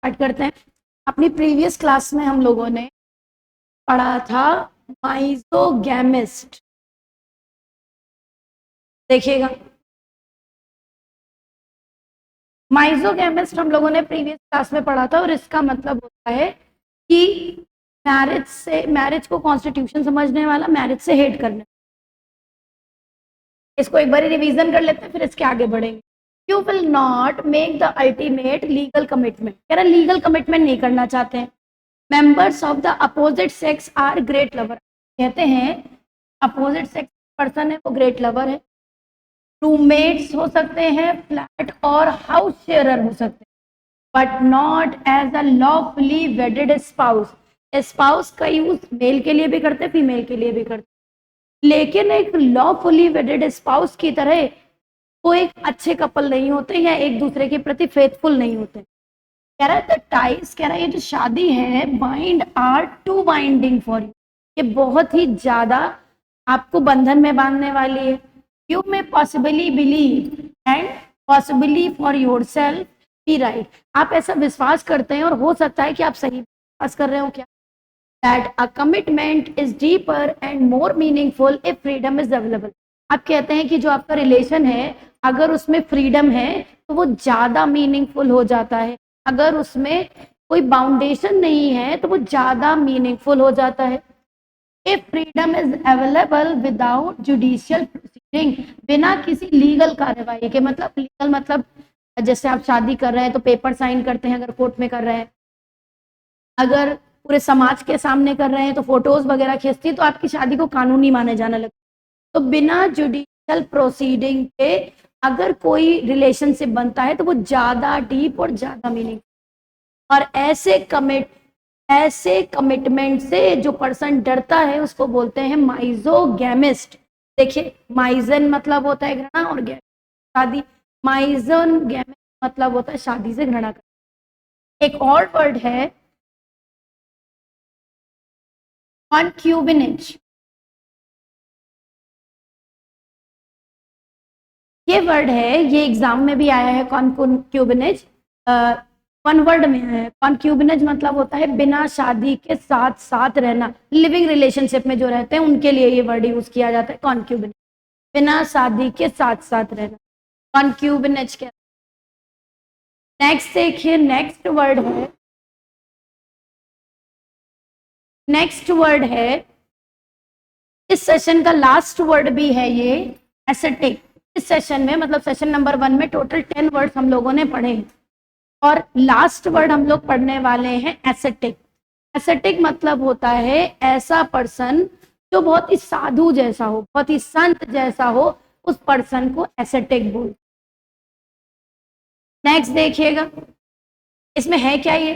Start करते हैं। अपनी प्रीवियस क्लास में हम लोगों ने पढ़ा था माइजोगैमिस्ट। देखिएगा, माइजोगैमिस्ट हम लोगों ने प्रीवियस क्लास में पढ़ा था और इसका मतलब होता है कि मैरिज को कॉन्स्टिट्यूशन समझने वाला, मैरिज से हेट करने। इसको एक बार रिवीजन कर लेते हैं, फिर इसके आगे बढ़ेंगे। You will not make the ultimate legal commitment. कह रहा लीगल कमिटमेंट नहीं करना चाहते हैं। Members of the opposite sex are great lover. कहते हैं अपोजिट सेक्स पर्सन है वो ग्रेट लवर है। रूममेट्स हो सकते हैं, फ्लैट और हाउस शेयरर हो सकते हैं, but not as a lawfully wedded spouse. Spouse का यूज मेल के लिए भी करते हैं, फीमेल के लिए भी करते हैं, लेकिन एक लॉफुली वेडेड स्पाउस की तरह वो एक अच्छे कपल नहीं होते या एक दूसरे के प्रति फेथफुल नहीं होते। कह रहा है टाइज, कह रहा है ये जो शादी है bind are too binding for you, ये बहुत ही ज्यादा आपको बंधन में बांधने वाली है। You may possibly believe and possibly for yourself be right. आप ऐसा विश्वास करते हैं और हो सकता है कि आप सही विश्वास कर रहे हो। क्या that a commitment is deeper and more meaningful if freedom is available. आप कहते हैं कि जो आपका रिलेशन है अगर उसमें फ्रीडम है तो वो ज्यादा मीनिंगफुल हो जाता है, अगर उसमें कोई बाउंडेशन नहीं है तो वो ज्यादा मीनिंगफुल हो जाता है। If freedom is available without judicial proceeding, बिना किसी लीगल कार्यवाही के, मतलब लीगल मतलब जैसे आप शादी कर रहे हैं तो पेपर साइन करते हैं, अगर कोर्ट में कर रहे हैं, अगर पूरे समाज के सामने कर रहे हैं तो फोटोज वगैरह खींचती है तो आपकी शादी को कानूनी माने जाने लगता है। तो बिना जुडिशियल प्रोसीडिंग के अगर कोई रिलेशनशिप बनता है तो वो ज्यादा डीप और ज्यादा मीनिंग, और ऐसे कमिटमेंट से जो पर्सन डरता है उसको बोलते हैं माइजोगैमिस्ट। देखिए, माइजन मतलब होता है घृणा और शादी। माइजोगैमिस्ट मतलब होता है शादी से घृणा करना। एक और वर्ड है कॉन्क्यूबिनेज। ये वर्ड है, ये एग्जाम में भी आया है। कॉन्क्यूबिनेज वन वर्ड में है। कॉन्क्यूबिनेज मतलब होता है बिना शादी के साथ साथ रहना, लिविंग रिलेशनशिप में जो रहते हैं उनके लिए ये वर्ड यूज किया जाता है। कॉन्क्यूबिनेज बिना शादी के साथ साथ रहना, कॉन्क्यूबिनेज क्या। नेक्स्ट देखिए, नेक्स्ट वर्ड है इस सेशन का लास्ट वर्ड भी है ये, एसेटिक। इस सेशन में मतलब सेशन नंबर 1 में टोटल 10 वर्ड्स हम लोगों ने पढ़े और लास्ट वर्ड हम लोग पढ़ने वाले हैं एसेटिक। एसेटिक मतलब होता है ऐसा पर्सन जो बहुत ही साधु जैसा हो, बहुत ही संत जैसा हो, उस पर्सन को एसेटिक बोल। नेक्स्ट देखिएगा, इसमें है क्या ये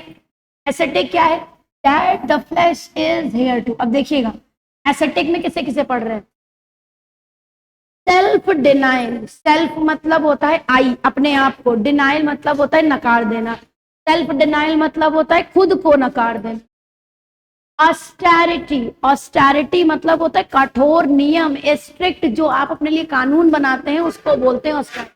एसेटिक क्या है, that the flesh is here to. अब देखिएगा एसेटिक में किसे किसे पढ़ रहे हैं। सेल्फ डिनाइल, सेल्फ मतलब होता है आई, अपने आप को, डिनाइल मतलब होता है नकार देना, सेल्फ डिनाइल मतलब होता है खुद को नकार देना। ऑस्टेरिटी, ऑस्टेरिटी मतलब होता है कठोर नियम, स्ट्रिक्ट, जो आप अपने लिए कानून बनाते हैं उसको बोलते हैं ऑस्टेरिटी।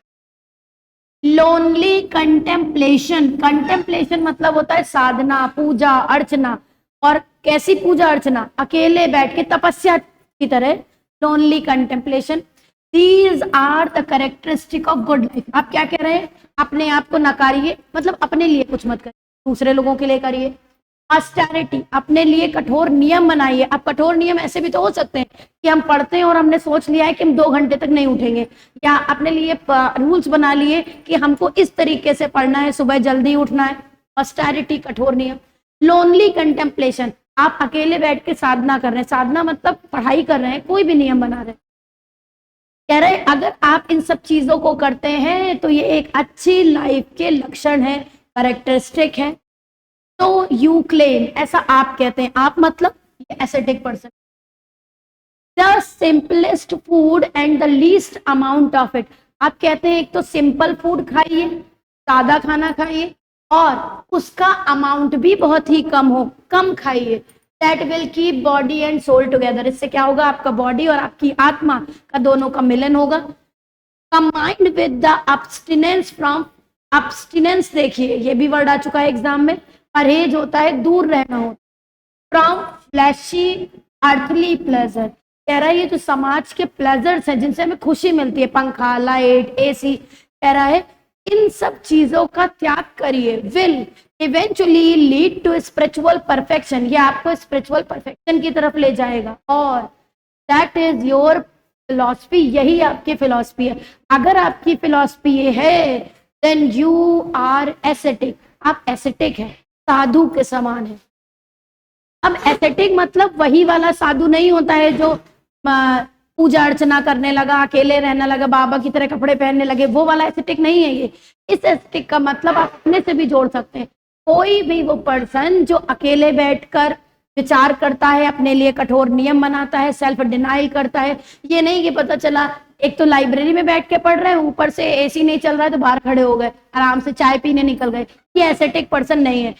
लोनली कंटेम्पलेशन, कंटेम्पलेशन मतलब होता है साधना, पूजा अर्चना, और कैसी पूजा अर्चना, अकेले बैठ के तपस्या की तरह, lonely contemplation. These are the characteristic of good life। आप क्या कह रहे हैं, अपने आप को नकारिए, मतलब अपने लिए कुछ मत करिए, दूसरे लोगों के लिए करिए। ऑस्टेरिटी, अपने लिए कठोर नियम बनाइए। अब कठोर नियम ऐसे भी तो हो सकते हैं कि हम पढ़ते हैं और हमने सोच लिया है कि हम 2 घंटे तक नहीं उठेंगे, या अपने लिए रूल्स बना लिए कि हमको इस तरीके से पढ़ना है, सुबह जल्दी उठना है। ऑस्टेरिटी कठोर नियम। लोनली कंटेम्पलेशन, आप अकेले बैठ के साधना कर रहे हैं, साधना मतलब पढ़ाई कर रहे हैं, कोई भी नियम बना रहे हैं। कह रहे अगर आप इन सब चीजों को करते हैं तो ये एक अच्छी लाइफ के लक्षण है, कैरेक्टरिस्टिक है। तो यू क्लेम, ऐसा आप कहते हैं, आप मतलब ये ascetic person. The simplest food and the least amount of it, आप कहते हैं एक तो सिंपल फूड खाइए, सादा खाना खाइए, और उसका अमाउंट भी बहुत ही कम हो, कम खाइए। That will keep body and soul together। इससे क्या होगा, आपका बॉडी और आपकी आत्मा का दोनों का मिलन होगा। Combined with the abstinence from अब्स्टिनेंस देखिए, ये भी वर्ड आ चुका है एग्जाम में। परहेज होता है दूर रहना होता, फ्रॉम फ्लैशी अर्थली प्लेजर, कह रहा है ये जो समाज के प्लेजर्स हैं जिनसे हमें खुशी मिलती है, पंखा, लाइट, एसी, कह रहा है इन सब चीजों का त्याग करिए, will eventually lead to spiritual perfection, ये आपको स्पिरिचुअल परफेक्शन की तरफ ले जाएगा, और दैट इज योर फिलॉसफी, यही आपकी फिलॉसफी है। अगर आपकी फिलॉसफी ये है देन यू आर एसेटिक, आप एसेटिक हैं, साधु के समान है। अब एसेटिक मतलब वही वाला साधु नहीं होता है जो पूजा अर्चना करने लगा, अकेले रहने लगा, बाबा की तरह कपड़े पहनने लगे, वो वाला एस्थेटिक नहीं है ये। इस एस्थेटिक का मतलब आप अपने से भी जोड़ सकते हैं। कोई भी वो पर्सन जो अकेले बैठकर विचार करता है, अपने लिए कठोर नियम बनाता है, सेल्फ डिनाइल करता है, ये नहीं कि पता चला एक तो लाइब्रेरी में बैठ के पढ़ रहे हैं, ऊपर से एसी नहीं चल रहा है तो बाहर खड़े हो गए, आराम से चाय पीने निकल गए, ये एस्थेटिक पर्सन नहीं है।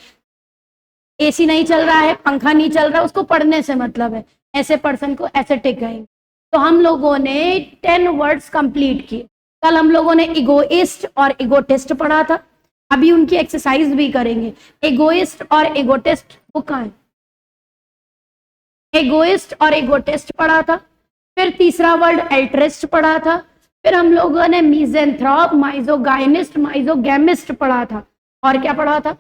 एसी नहीं चल रहा है, पंखा नहीं चल रहा है, उसको पढ़ने से मतलब है, ऐसे पर्सन को एस्थेटिक कहेंगे। तो हम लोगों ने 10 वर्ड्स कंप्लीट किए। कल हम लोगों ने इगोइस्ट और इगोटिस्ट पढ़ा था, अभी उनकी एक्सरसाइज भी करेंगे। इगोइस्ट और इगोटिस्ट वो कहाँ है? इगोइस्ट और इगोटिस्ट पढ़ा था, फिर तीसरा वर्ड एल्ट्रिस्ट पढ़ा था, फिर हम लोगों ने मिज़ेंथ्रोप, माइजोगाइनिस्ट, माइजोगैमिस्ट पढ़ा था, और क्या पढ़ा था?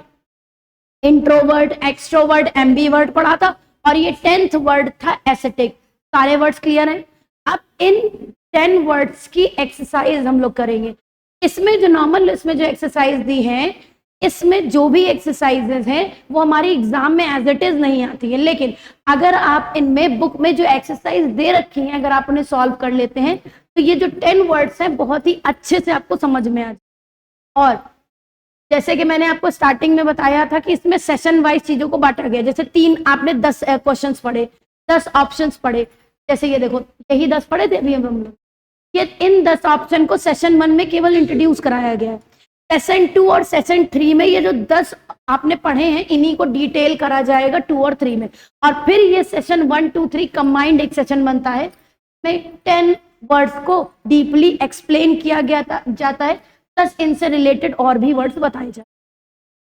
इंट्रोवर्ट, एक्सट्रोवर्ट, एम्बीवर्ट पढ़ा था, और ये 10th वर्ड था एस्थेटिक। सारे वर्ड्स क्लियर हैं? अब इन 10 वर्ड्स की एक्सरसाइज हम लोग करेंगे। इसमें जो नॉर्मल इसमें जो एक्सरसाइज दी है, इसमें जो भी एक्सरसाइजेज हैं वो हमारी एग्जाम में एज इट इज नहीं आती है, लेकिन अगर आप इनमें बुक में जो एक्सरसाइज दे रखी हैं अगर आप उन्हें सॉल्व कर लेते हैं तो ये जो 10 वर्ड्स हैं बहुत ही अच्छे से आपको समझ में आ जाए। और जैसे कि मैंने आपको स्टार्टिंग में बताया था कि इसमें सेशन वाइज चीजों को बांटा गया, जैसे 3 आपने 10 क्वेश्चंस पढ़े, 10 ऑप्शंस पढ़े, जैसे ये देखो यही 10 पढ़े थे अभी हम लोग, ये इन 10 ऑप्शन को सेशन 1 में केवल इंट्रोड्यूस कराया गया है। सेशन 2 और सेशन 3 में ये जो 10 आपने पढ़े हैं इन्हीं को डिटेल करा जाएगा 2 और 3 में, और फिर ये सेशन 1, 2, 3 कंबाइंड एक सेशन बनता है, में 10 वर्ड्स को डीपली एक्सप्लेन किया गया जाता है, प्लस इनसे रिलेटेड और भी वर्ड्स बताए जाए।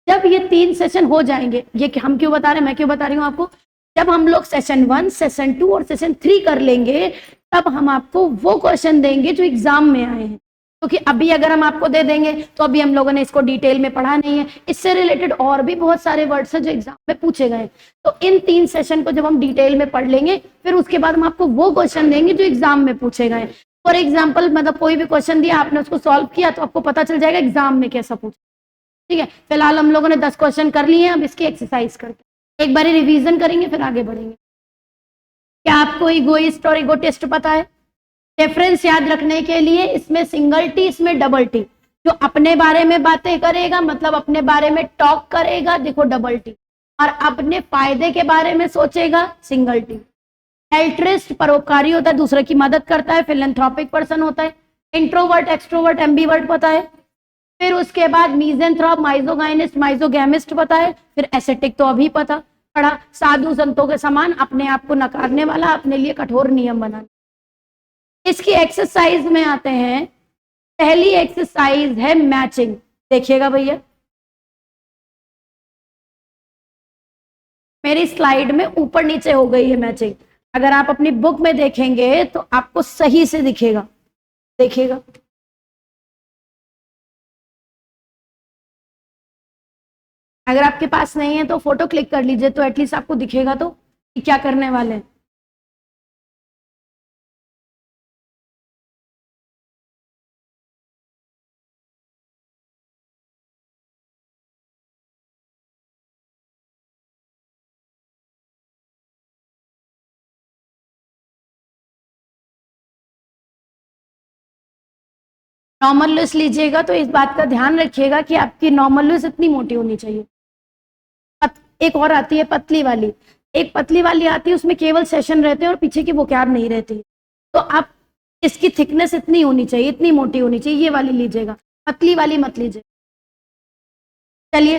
जब ये 3 सेशन हो जाएंगे, ये हम क्यों बता रहे हैं, मैं क्यों बता रही हूँ आपको, जब हम लोग सेशन 1, सेशन 2 और सेशन 3 कर लेंगे तब हम आपको वो क्वेश्चन देंगे जो एग्जाम में आए हैं, क्योंकि अभी अगर हम आपको दे देंगे तो अभी हम लोगों ने इसको डिटेल में पढ़ा नहीं है, इससे रिलेटेड और भी बहुत सारे वर्ड्स हैं जो एग्जाम में पूछे गए। तो इन 3 सेशन को जब हम डिटेल में पढ़ लेंगे फिर उसके बाद हम आपको वो क्वेश्चन देंगे जो एग्जाम में पूछे गए। फॉर एग्जाम्पल मतलब कोई भी क्वेश्चन दिया आपने उसको सॉल्व किया तो आपको पता चल जाएगा एग्जाम में कैसा पूछा। ठीक है, फिलहाल हम लोगों ने 10 क्वेश्चन कर लिए हैं, अब इसकी एक्सरसाइज करके एक बार रिवीजन करेंगे फिर आगे बढ़ेंगे। क्या आपको इगोइस्ट और इगोटिस्ट पता है? डिफरेंस याद रखने के लिए इसमें सिंगल टी, इसमें डबल टी। जो अपने बारे में बातें करेगा मतलब अपने बारे में टॉक करेगा, देखो डबल टी, और अपने फायदे के बारे में सोचेगा, सिंगल टी। एल्ट्रिस्ट परोपकारी होता है, दूसरे की मदद करता है, फिलैंथ्रोपिक पर्सन होता है। इंट्रोवर्ट, एक्सट्रोवर्ट, एम्बीवर्ट पता है। फिर उसके बाद मिज़ेंथ्रोप, माइजोगाइनिस्ट, माइजोगैमिस्ट पता है। फिर एस्थेटिक तो अभी पढ़ा, साधु संतों के समान अपने आप को नकारने वाला, अपने लिए कठोर नियम बनाना। इसकी एक्सरसाइज में आते हैं, पहली एक्सरसाइज है मैचिंग, देखिएगा भैया मेरी स्लाइड में ऊपर नीचे हो गई है मैचिंग, अगर आप अपनी बुक में देखेंगे तो आपको सही से दिखेगा, देखिएगा। अगर आपके पास नहीं है तो फोटो क्लिक कर लीजिए तो एटलीस्ट आपको दिखेगा तो कि क्या करने वाले हैं। नॉर्मल लुइस लीजिएगा तो इस बात का ध्यान रखिएगा कि आपकी नॉर्मल लुइस इतनी मोटी होनी चाहिए। एक और आती है पतली वाली, एक पतली वाली आती है उसमें केवल सेशन रहते हैं और पीछे की वोकैब नहीं रहती, तो आप इसकी थिकनेस इतनी होनी चाहिए, इतनी मोटी होनी चाहिए, ये वाली लीजिएगा, पतली वाली मत लीजिए। चलिए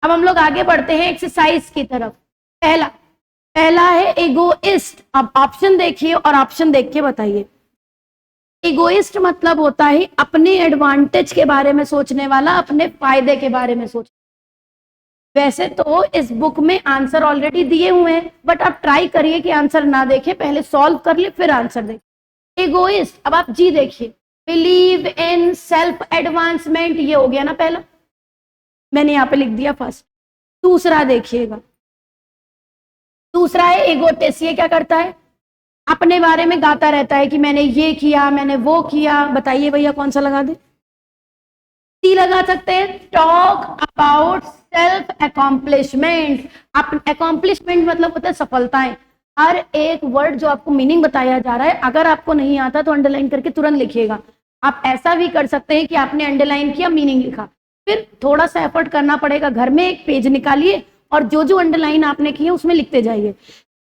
अब हम लोग आगे बढ़ते हैं एक्सरसाइज की तरफ। पहला है एगोइस्ट। अब ऑप्शन देखिए और ऑप्शन देख के बताइए। इगोइस्ट मतलब होता है अपने एडवांटेज के बारे में सोचने वाला, अपने फायदे के बारे में सोच। वैसे तो इस बुक में आंसर ऑलरेडी दिए हुए हैं, बट आप ट्राई करिए कि आंसर ना देखें, पहले सॉल्व कर ले फिर आंसर देखें। इगोइस्ट, अब आप जी देखिए, बिलीव इन सेल्फ एडवांसमेंट, ये हो गया ना पहला, मैंने यहाँ पे लिख दिया फर्स्ट। दूसरा देखिएगा, दूसरा है इगोटिस्ट, ये क्या करता है, अपने बारे में गाता रहता है कि मैंने ये किया, मैंने वो किया। बताइए भैया कौन सा लगा दे? सी लगा सकते हैं, talk about self accomplishment. Accomplishment मतलब होता है सफलताएं। हर एक वर्ड जो आपको मीनिंग बताया जा रहा है, अगर आपको नहीं आता तो अंडरलाइन करके तुरंत लिखिएगा। आप ऐसा भी कर सकते हैं कि आपने अंडरलाइन किया, मीनिंग लिखा, फिर थोड़ा सा एफर्ट करना पड़ेगा, घर में एक पेज निकालिए और जो जो अंडरलाइन आपने किए उसमें लिखते जाइए।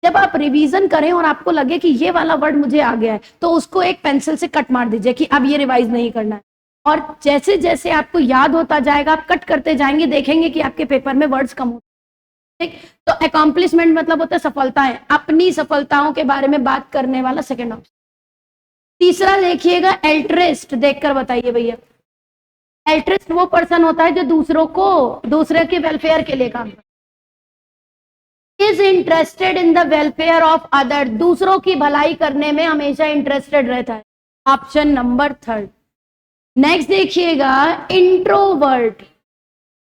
जब आप रिवीजन करें और आपको लगे कि ये वाला वर्ड मुझे आ गया है, तो उसको एक पेंसिल से कट मार दीजिए कि अब ये रिवाइज नहीं करना है। और जैसे जैसे आपको याद होता जाएगा, आप कट करते जाएंगे, देखेंगे कि आपके पेपर में वर्ड्स कम होते। ठीक, तो अकॉम्प्लिशमेंट मतलब होता है सफलताएं, अपनी सफलताओं के बारे में बात करने वाला सेकंड ऑप्शन। तीसरा देखिएगा, एल्ट्रिस्ट, देखकर बताइए भैया। एल्ट्रिस्ट वो पर्सन होता है जो दूसरों को, दूसरे के वेलफेयर के लिए काम करता है। Is interested in the welfare of other, दूसरों की भलाई करने में हमेशा इंटरेस्टेड रहता है। Option number third. नेक्स्ट देखिएगा, introvert,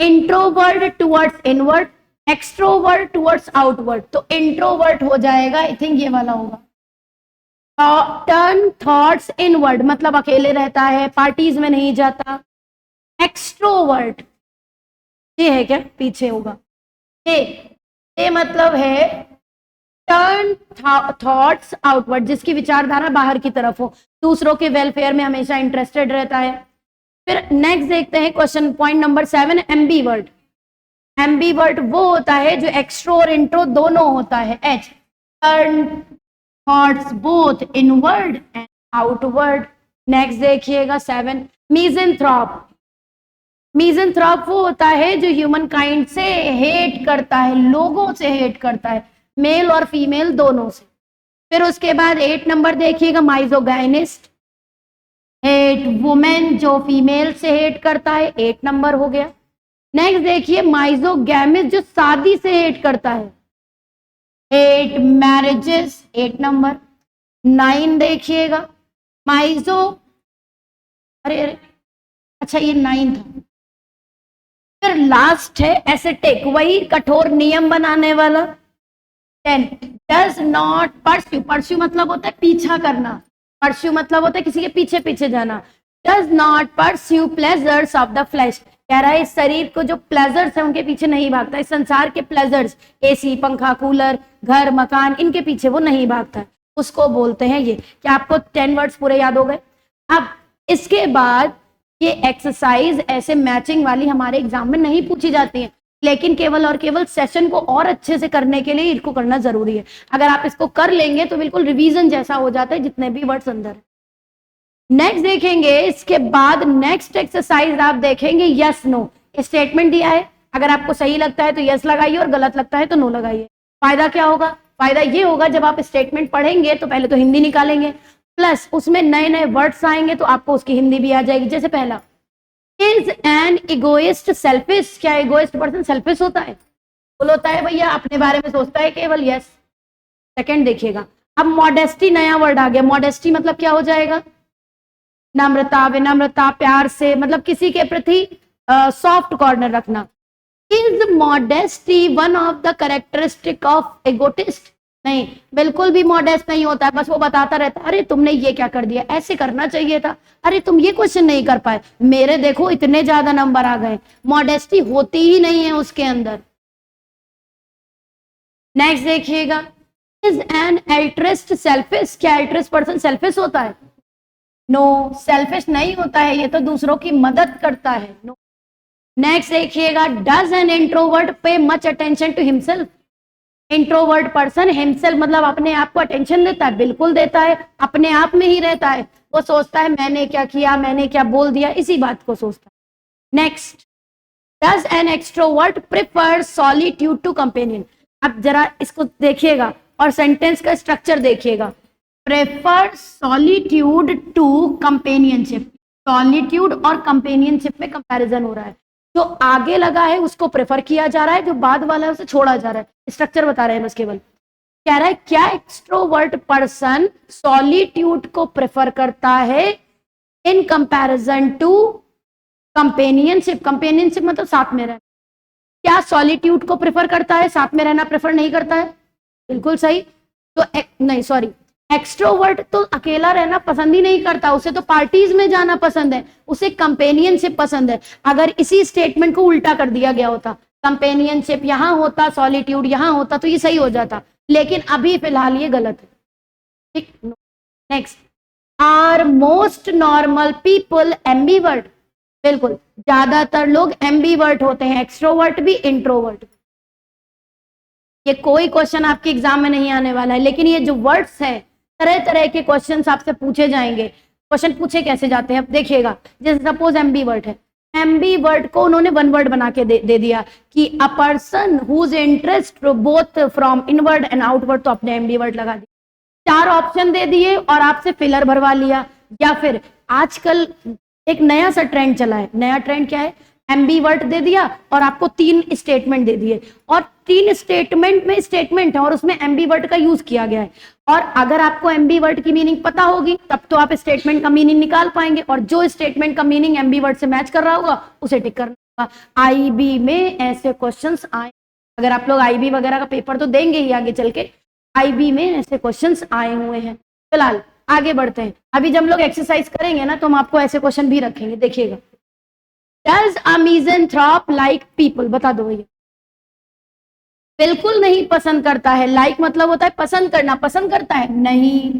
introvert towards inward, extrovert towards outward. तो इंट्रोवर्ट हो जाएगा, आई थिंक ये वाला होगा। टर्न थॉट्स इनवर्ड मतलब अकेले रहता है, पार्टीज में नहीं जाता। एक्सट्रोवर्ट ये है क्या, पीछे होगा, ये मतलब है टर्न थॉट्स आउटवर्ड, जिसकी विचारधारा बाहर की तरफ हो, दूसरों के वेलफेयर में हमेशा इंटरेस्टेड रहता है। फिर नेक्स्ट देखते हैं question point number 7, ambivert. Ambivert वो होता है जो एक्सट्रो और इंट्रो दोनों होता है। H, turn thoughts both inward and outward. Next देखिएगा 7, मीज़ेंथ्रॉप। मीज़ेंथ्रॉप वो होता है जो ह्यूमन काइंड से हेट करता है, लोगों से हेट करता है, मेल और फीमेल दोनों से। फिर उसके बाद 8 नंबर देखिएगा, माइजोगाइनिस्ट, हेट वुमेन, जो फीमेल से हेट करता है, 8 नंबर हो गया। नेक्स्ट देखिए, माइजोगैमिस्ट, जो शादी से हेट करता है, हेट मैरिजेस, 8 नंबर। 9 देखिएगा, माइजो, अरे अरे अच्छा ये 9 था। फिर लास्ट है एसेटिक, वही कठोर नियम बनाने वाला। 10, डज नॉट परस्यू, परस्यू मतलब होता है पीछा करना, परस्यू मतलब होता है किसी के पीछे पीछे जाना। Does not pursue pleasures of the flash, कह रहा है इस शरीर को जो प्लेजर्स है उनके पीछे नहीं भागता, इस संसार के प्लेजर्स, एसी, पंखा, कूलर, घर, मकान, इनके पीछे वो नहीं भागता, उसको बोलते हैं ये। क्या आपको 10 वर्ड्स पूरे याद हो गए? अब इसके बाद ये एक्सरसाइज ऐसे मैचिंग वाली हमारे एग्जाम में नहीं पूछी जाती है, लेकिन केवल और केवल सेशन को और अच्छे से करने के लिए इसको करना जरूरी है। अगर आप इसको कर लेंगे तो बिल्कुल रिवीजन जैसा हो जाता है, जितने भी वर्ड्स अंदर है। नेक्स्ट देखेंगे, इसके बाद नेक्स्ट एक्सरसाइज आप देखेंगे यस नो, स्टेटमेंट दिया है, अगर आपको सही लगता है तो यस लगाइए और गलत लगता है तो नो लगाइए। फायदा क्या होगा? फायदा ये होगा जब आप स्टेटमेंट पढ़ेंगे तो पहले तो हिंदी निकालेंगे, प्लस उसमें नए नए वर्ड्स आएंगे तो आपको उसकी हिंदी भी आ जाएगी। जैसे पहला, इज एन इगोइस्ट सेल्फिश, क्या इगोइस्ट पर्सन सेल्फिश होता है? बोल होता है भैया, अपने बारे में सोचता है केवल, यस। सेकंड देखिएगा, अब मॉडेस्टी नया वर्ड आ गया, मॉडेस्टी मतलब क्या हो जाएगा? नम्रता, विनम्रता, प्यार से, मतलब किसी के प्रति सॉफ्ट कॉर्नर रखना। Is modesty one of the characteristic of egotist? नहीं, बिल्कुल भी मॉडेस्ट नहीं होता है, बस वो बताता रहता है अरे तुमने ये क्या कर दिया, ऐसे करना चाहिए था, अरे तुम ये क्वेश्चन नहीं कर पाए, मेरे देखो इतने ज्यादा नंबर आ गए। मॉडेस्टी होती ही नहीं है उसके अंदर। नेक्स्ट देखिएगा, इज एन एल्ट्रिस्ट सेल्फिश, क्या एल्ट्रिस्ट पर्सन सेल्फिश होता है? नो, सेल्फिश नहीं होता है, ये तो दूसरों की मदद करता है। नो। नेक्स्ट देखिएगा, does an introvert pay much attention to himself? Introvert person himself मतलब अपने आप को अटेंशन देता है? बिल्कुल देता है, अपने आप में ही रहता है, वो सोचता है मैंने क्या किया, मैंने क्या बोल दिया, इसी बात को सोचता है। Next, does an extrovert prefer solitude to companion? अब जरा इसको देखिएगा और सेंटेंस का स्ट्रक्चर देखिएगा। Prefer solitude to companionship. Solitude और कंपेनियनशिप में कंपैरिजन हो रहा है। जो आगे लगा है उसको प्रेफर किया जा रहा है, जो बाद वाला है उसे छोड़ा जा रहा है। स्ट्रक्चर बता रहे हैं बस केवल। कह रहा है क्या एक्सट्रोवर्ट पर्सन सॉलिट्यूड को प्रेफर करता है in comparison to companionship. Companionship मतलब साथ में रहना। क्या सॉलिट्यूड को प्रेफर करता है, साथ में रहना प्रेफर नहीं करता है? बिल्कुल सही। तो नहीं सॉरी, एक्सट्रोवर्ट तो अकेला रहना पसंद ही नहीं करता, उसे तो पार्टीज में जाना पसंद है, उसे कंपेनियनशिप पसंद है। अगर इसी स्टेटमेंट को उल्टा कर दिया गया होता, कंपेनियनशिप यहां होता, सॉलिट्यूड यहां होता, तो ये सही हो जाता, लेकिन अभी फिलहाल ये गलत है। ठीक, next, are most normal people ambivert. बिल्कुल, ज्यादातर लोग एम्बीवर्ट होते हैं, एक्सट्रोवर्ट भी, इंट्रोवर्ट। ये कोई क्वेश्चन आपके एग्जाम में नहीं आने वाला है, लेकिन ये जो वर्ड्स हैं, तरह तरह के क्वेश्चंस आपसे पूछे जाएंगे। क्वेश्चन पूछे कैसे जाते हैं अब देखिएगा। जैसे सपोज एम्बीवर्ट है, एम्बीवर्ट को उन्होंने वन वर्ड बना के दे दिया कि a person whose interest both from inward and outward, तो अपने एम्बीवर्ट लगा दिया। 4 ऑप्शन दे दिए और आपसे फिलर भरवा लिया। या फिर आजकल एक नया सा ट्रेंड चला है, नया ट्रेंड क्या है, एम्बीवर्ट दे दिया और आपको 3 स्टेटमेंट दे दिए, और 3 स्टेटमेंट में स्टेटमेंट है और उसमें एम्बीवर्ट का यूज किया गया है। और अगर आपको एम्बीवर्ट की मीनिंग पता होगी तब तो आप स्टेटमेंट का मीनिंग निकाल पाएंगे, और जो स्टेटमेंट का मीनिंग एम्बीवर्ट से मैच कर रहा होगा उसे टिक करना होगा। आईबी में ऐसे क्वेश्चंस आए, अगर आप लोग आईबी वगैरह का पेपर तो देंगे ही आगे चल के, आईबी में ऐसे क्वेश्चंस आए हुए हैं। फिलहाल आगे बढ़ते हैं। अभी जब हम लोग एक्सरसाइज करेंगे ना तो हम आपको ऐसे क्वेश्चन भी रखेंगे, देखिएगा। Does a misanthrope like people? बता दो भैया। बिल्कुल नहीं पसंद करता है। लाइक मतलब होता है पसंद करना, पसंद करता है नहीं।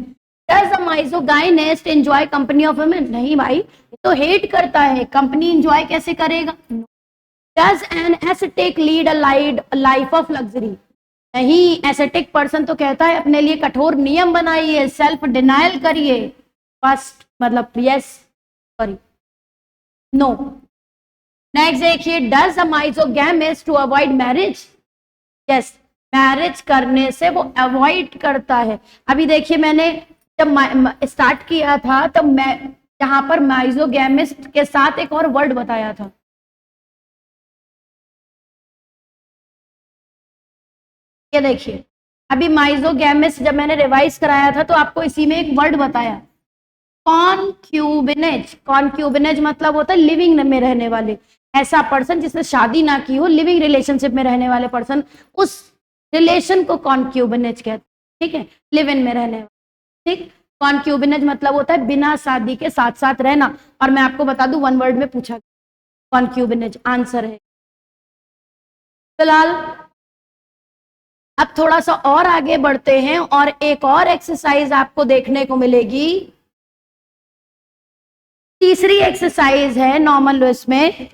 Does a misogynist enjoy company of women? नहीं भाई, ये तो हेट करता है, कंपनी एंजॉय कैसे करेगा? Does an ascetic lead a life of luxury? नहीं, एसेटिक पर्सन तो कहता है अपने लिए कठोर नियम बनाइए, सेल्फ डिनायल करिए। फर्स्ट मतलब यस, सॉरी नो। नेक्स्ट देखिए, does a misogamist to avoid marriage? Yes, marriage करने से वो अवॉइड करता है। अभी देखिए, मैंने जब स्टार्ट किया था तब मैं यहाँ पर माइजोगैमिस्ट के साथ एक और वर्ड बताया था। ये देखिए, अभी माइजोगैमिस्ट जब मैंने रिवाइज कराया था तो आपको इसी में एक वर्ड बताया, कॉन्क्यूबिनेज। कॉन्क्यूबिनेज मतलब होता है लिविंग में रहने वाले, ऐसा पर्सन जिसने शादी ना की हो, लिविंग रिलेशनशिप में रहने वाले पर्सन, उस रिलेशन को कॉन्क्यूबिनेज कहते हैं। ठीक है, लिव इन में रहने वाले। ठीक, कॉन्क्यूबिनेज मतलब होता है बिना शादी के साथ साथ रहना। और मैं आपको बता दूं, वन वर्ड में पूछा कॉन्क्यूबिनेज आंसर है। फिलहाल अब थोड़ा सा और आगे बढ़ते हैं और एक और एक्सरसाइज आपको देखने को मिलेगी। तीसरी एक्सरसाइज है नॉर्मल लुईस में,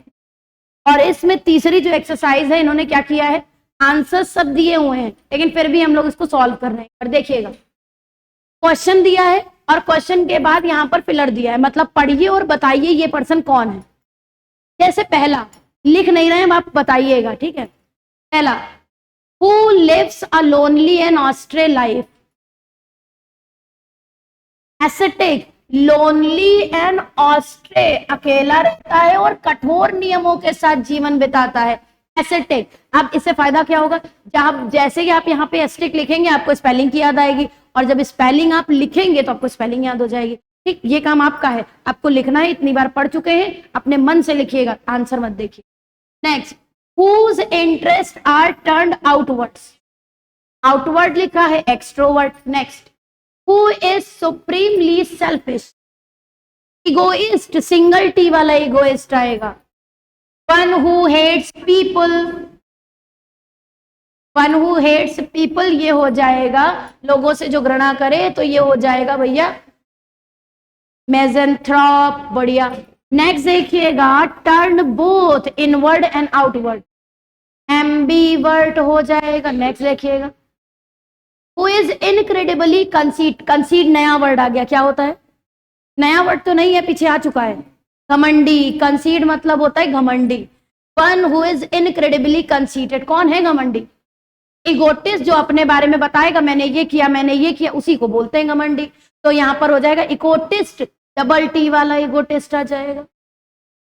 और इसमें तीसरी जो एक्सरसाइज है इन्होंने क्या किया है, आंसर सब दिए हुए हैं लेकिन फिर भी हम लोग इसको सॉल्व कर रहे हैं। और देखिएगा, क्वेश्चन दिया है और क्वेश्चन के बाद यहाँ पर फिलर दिया है, मतलब पढ़िए और बताइए ये पर्सन कौन है। जैसे पहला, लिख नहीं रहे हैं आप बताइएगा, ठीक है। पहला, Who lives a lonely and austere life? Ascetic, lonely and austere, अकेला रहता है और कठोर नियमों के साथ जीवन बिताता है। एसेटिक, अब इससे फायदा क्या होगा, जब जैसे ही आप यहाँ पे एस्टिक लिखेंगे आपको स्पेलिंग की याद आएगी, और जब स्पेलिंग आप लिखेंगे तो आपको स्पेलिंग याद हो जाएगी। ठीक, ये काम आपका है, आपको लिखना है, इतनी बार पढ़ चुके हैं, अपने मन से लिखिएगा, आंसर मत देखिए। Next, whose interests are turned outwards? Outward लिखा है, extrovert. Next, who is supremely selfish? Egoist, single T वाला egoist आएगा। One who hates people. One who hates people ये हो जाएगा, लोगों से जो घृणा करे तो ये हो जाएगा भैया मिज़ैंथ्रोप। बढ़िया। नेक्स्ट देखिएगा, turn both inward and outward, ambivert हो जाएगा। नेक्स्ट देखिएगा, हु इज इनक्रेडिबली कंसीड। कंसीड नया वर्ड आ गया, क्या होता है, नया वर्ड तो नहीं है, पीछे आ चुका है, घमंडी। कंसीड मतलब होता है घमंडी। One who is incredibly conceited, कौन है घमंडी, इगोटिस्ट जो अपने बारे में बताएगा, मैंने ये किया, मैंने ये किया, उसी को बोलते हैं घमंडी। तो यहां पर हो जाएगा इगोटिस्ट, डबल टी वाला इगोटिस्ट आ जाएगा।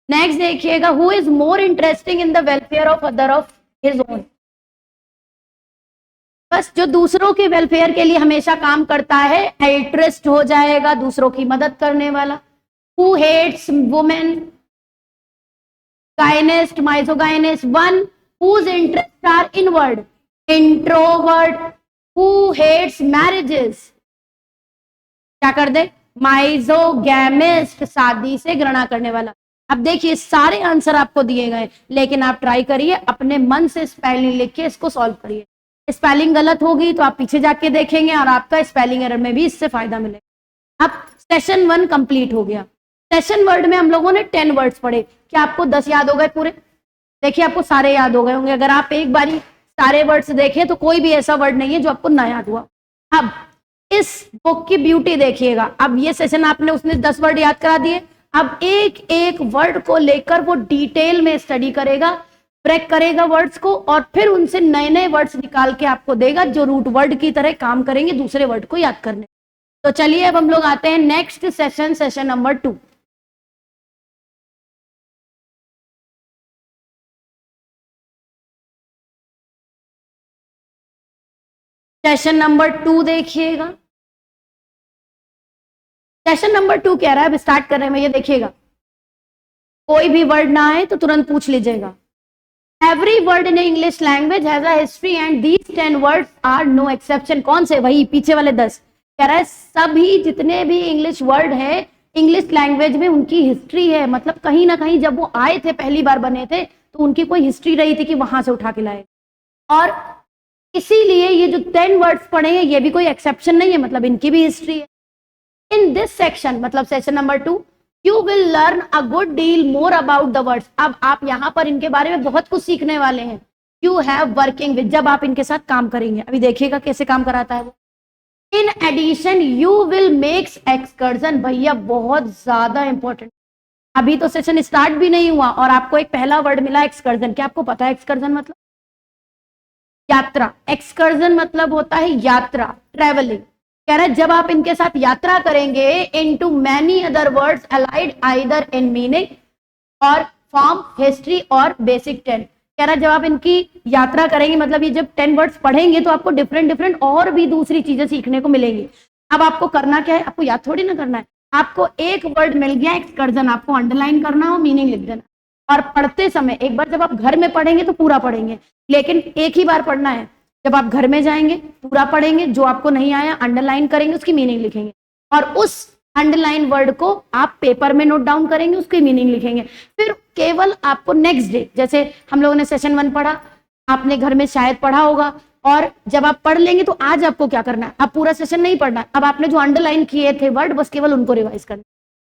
नेक्स्ट देखिएगा, who is more interesting in the welfare of other of his own. बस जो दूसरों के वेलफेयर के लिए हमेशा काम करता है, एल्ट्रिस्ट हो जाएगा, दूसरों की मदद करने वाला। हु हेट्स वुमेन, गायनिस्ट, misogynist. One whose interests are inward, introvert. who hates marriages, क्या कर दे, माइजोगैमिस्ट, शादी से घृणा करने वाला। अब देखिए सारे आंसर आपको दिए गए, लेकिन आप ट्राई करिए अपने मन से स्पेलिंग लिख के इसको सॉल्व करिए। स्पेलिंग गलत होगी तो आप पीछे जाके देखेंगे और आपका स्पेलिंग एरर में भी इससे फायदा मिलेगा। अब सेशन 1 कंप्लीट हो गया। सेशन वर्ड में हम लोगों ने 10 वर्ड्स पढ़े। क्या आपको 10 याद हो गए पूरे? देखिए आपको सारे याद हो गए होंगे। अगर आप एक बारी सारे वर्ड्स देखें तो कोई भी ऐसा वर्ड नहीं है जो आपको ना याद हुआ। अब इस बुक की ब्यूटी देखिएगा। अब ये सेशन आपने उसने 10 वर्ड याद करा दिए। अब एक एक वर्ड को लेकर वो डिटेल में स्टडी करेगा, ब्रेक करेगा वर्ड्स को, और फिर उनसे नए नए वर्ड्स निकाल के आपको देगा जो रूट वर्ड की तरह काम करेंगे दूसरे वर्ड को याद करने। तो चलिए अब हम लोग आते हैं next session, session number 2। Session number 2 देखिएगा। सेशन नंबर 2 कह रहा है, अब स्टार्ट कर रहे हैं भैया, देखिएगा कोई भी वर्ड ना आए तो तुरंत पूछ लीजिएगा। Every word in English language has a history and these 10 words are no exception. कौन से? वही पीछे वाले 10। कह रहा है सभी जितने भी इंग्लिश वर्ड है इंग्लिश लैंग्वेज में उनकी हिस्ट्री है, मतलब कहीं ना कहीं जब वो आए थे पहली बार बने थे तो उनकी कोई हिस्ट्री रही थी कि वहां से उठा के लाए, और इसीलिए ये जो 10 वर्ड्स पढ़े हैं ये भी कोई एक्सेप्शन नहीं है, मतलब इनकी भी हिस्ट्री है। इन दिस सेक्शन, मतलब session number 2, you will learn a good deal more about the words. अब आप यहाँ पर इनके बारे में बहुत कुछ सीखने वाले हैं। यू हैव वर्किंग विद, जब आप इनके साथ काम करेंगे, अभी देखिएगा कैसे काम कराता है वो। In addition you will makes excursion, भैया बहुत ज्यादा इंपॉर्टेंट। अभी तो सेशन स्टार्ट भी नहीं हुआ और आपको एक पहला वर्ड मिला एक्सकर्जन। क्या आपको पता है एक्सकर्जन मतलब? यात्रा। एक्सकर्जन मतलब होता है यात्रा, ट्रेवलिंग। कह रहा है जब आप इनके साथ यात्रा करेंगे into many other words allied either in meaning और फॉर्म, हिस्ट्री और बेसिक 10। कह रहा है जब आप इनकी यात्रा करेंगे, मतलब ये जब 10 वर्ड्स पढ़ेंगे तो आपको डिफरेंट डिफरेंट और भी दूसरी चीजें सीखने को मिलेंगी। अब आपको करना क्या है, आपको याद थोड़ी ना करना है, आपको एक वर्ड मिल गया एक्सकर्जन, आपको अंडरलाइन करना हो, मीनिंग लिख देना, और पढ़ते समय एक बार जब आप घर में पढ़ेंगे तो पूरा पढ़ेंगे, लेकिन एक ही बार पढ़ना है। जब आप घर में जाएंगे पूरा पढ़ेंगे, जो आपको नहीं आया अंडरलाइन करेंगे, उसकी मीनिंग लिखेंगे, और उस अंडरलाइन वर्ड को आप पेपर में नोट डाउन करेंगे, उसकी मीनिंग लिखेंगे। फिर केवल आपको नेक्स्ट डे, जैसे हम लोगों ने सेशन 1 पढ़ा, आपने घर में शायद पढ़ा होगा, और जब आप पढ़ लेंगे तो आज आपको क्या करना है, अब पूरा सेशन नहीं पढ़ना है, अब आपने जो अंडरलाइन किए थे वर्ड बस केवल उनको रिवाइज करना,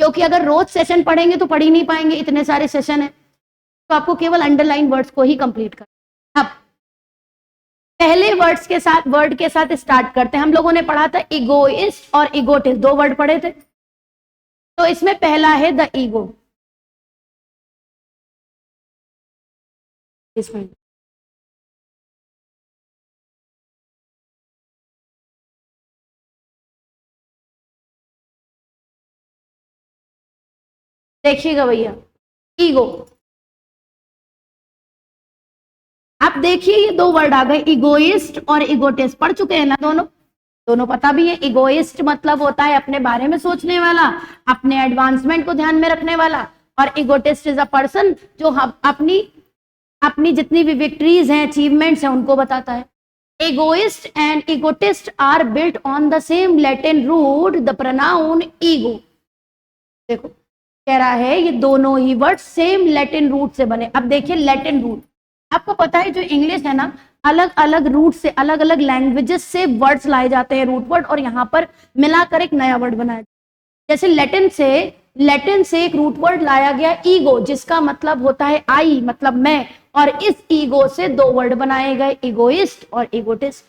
क्योंकि अगर रोज सेशन पढ़ेंगे तो पढ़ ही नहीं पाएंगे, इतने सारे सेशन है। तो आपको केवल अंडरलाइन वर्ड्स को ही कंप्लीट करना। अब पहले वर्ड के साथ स्टार्ट करते हैं। हम लोगों ने पढ़ा था इगोइस्ट और इगोटिस्ट, 2 वर्ड पढ़े थे। तो इसमें पहला है द ईगो। इसमें देखिएगा भैया, ईगो। आप देखिए ये 2 वर्ड आ गए, इगोइस्ट और इगोटिस्ट। पढ़ चुके हैं ना दोनों? दोनों पता भी है। इगोइस्ट मतलब होता है अपने बारे में सोचने वाला, अपने एडवांसमेंट को ध्यान में रखने वाला, और इगोटिस्ट इज अ पर्सन जो अपनी जितनी भी विक्ट्रीज हैं, अचीवमेंट्स हैं, उनको बताता है। egoist and egotist are built on the same Latin root, the pronoun ego। देखो कह रहा है ये दोनों ही वर्ड सेम लैटिन रूट से बने। अब देखिए लैटिन रूट, आपको पता है जो इंग्लिश है ना, अलग अलग रूट से, अलग अलग लैंग्वेजेस से वर्ड्स लाए जाते हैं, रूट वर्ड, और यहाँ पर मिलाकर एक नया वर्ड बनाया। जैसे लैटिन से एक रूट वर्ड लाया गया ईगो, जिसका मतलब होता है आई, मतलब मैं, और इस ईगो से 2 वर्ड बनाए गए, इगोइस्ट और egotist.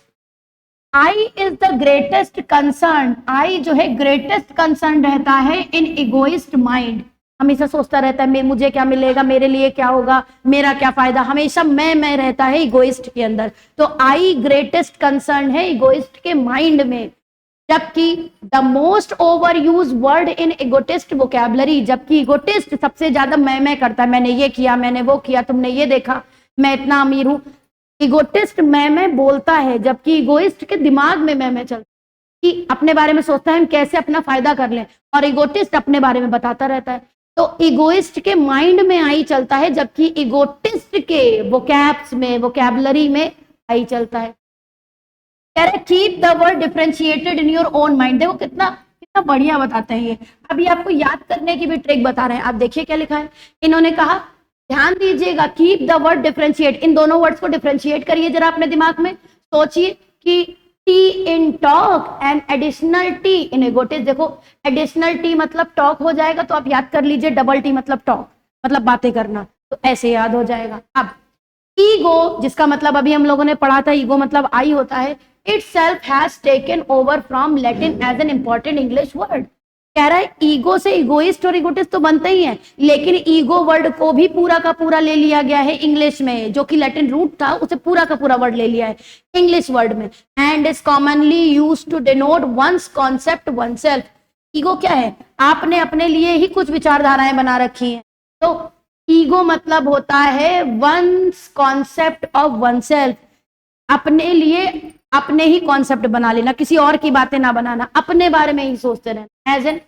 I is the greatest concern, आई जो है ग्रेटेस्ट कंसर्न रहता है इन इगोइस्ट माइंड, हमेशा सोचता रहता है मुझे क्या मिलेगा, मेरे लिए क्या होगा, मेरा क्या फायदा, हमेशा मैं रहता है इगोइस्ट के अंदर। तो आई ग्रेटेस्ट कंसर्न है इगोइस्ट के माइंड में। जबकि the most over use word in egotist vocabulary, जबकि इगोटिस्ट सबसे ज्यादा मैं करता है, मैंने ये किया, मैंने वो किया, तुमने ये देखा, मैं इतना अमीर हूं। इगोटिस्ट मैं बोलता है, जबकि इगोइस्ट के दिमाग में मैं चलता कि अपने बारे में सोचता है हम कैसे अपना फायदा कर लें, और इगोटिस्ट अपने बारे में बताता रहता है। तो इगोइस्ट के माइंड में आई चलता है, जबकि इगोटिस्ट के वोकैब्स में, वोकैबुलरी में आई चलता है। कह रहे keep the word differentiated in your own mind. देखो कितना कितना बढ़िया बताते हैं ये। अभी आपको याद करने की भी ट्रिक बता रहे हैं। आप देखिए क्या लिखा है, इन्होंने कहा ध्यान दीजिएगा, कीप द वर्ड डिफरेंशिएट, इन दोनों वर्ड्स को डिफरेंशिएट करिए जरा अपने दिमाग में। सोचिए कि T in talk and additional T in egotist. देखो एडिशनल टी मतलब टॉक हो जाएगा, तो आप याद कर लीजिए डबल टी मतलब टॉक, मतलब बातें करना, तो ऐसे याद हो जाएगा। अब ईगो, जिसका मतलब अभी हम लोगों ने पढ़ा था, ईगो मतलब आई होता है, itself has taken over from Latin as an important English word। कह रहा है ईगो से इगोइस्ट और इगोटिस्ट तो बनते ही हैं, लेकिन ईगो वर्ड को भी पूरा का पूरा ले लिया गया है इंग्लिश में, जो कि लैटिन रूट था, उसे पूरा का पूरा वर्ड ले लिया है इंग्लिश वर्ड में। And is commonly used to denote one's concept oneself. Ego क्या है, आपने अपने लिए ही कुछ विचारधाराएं बना रखी हैं, तो ईगो मतलब होता है वंस कॉन्सेप्ट ऑफ वनसेल्फ, अपने लिए अपने ही कॉन्सेप्ट बना लेना, किसी और की बातें ना बनाना, अपने बारे में ही सोचते रहना। As an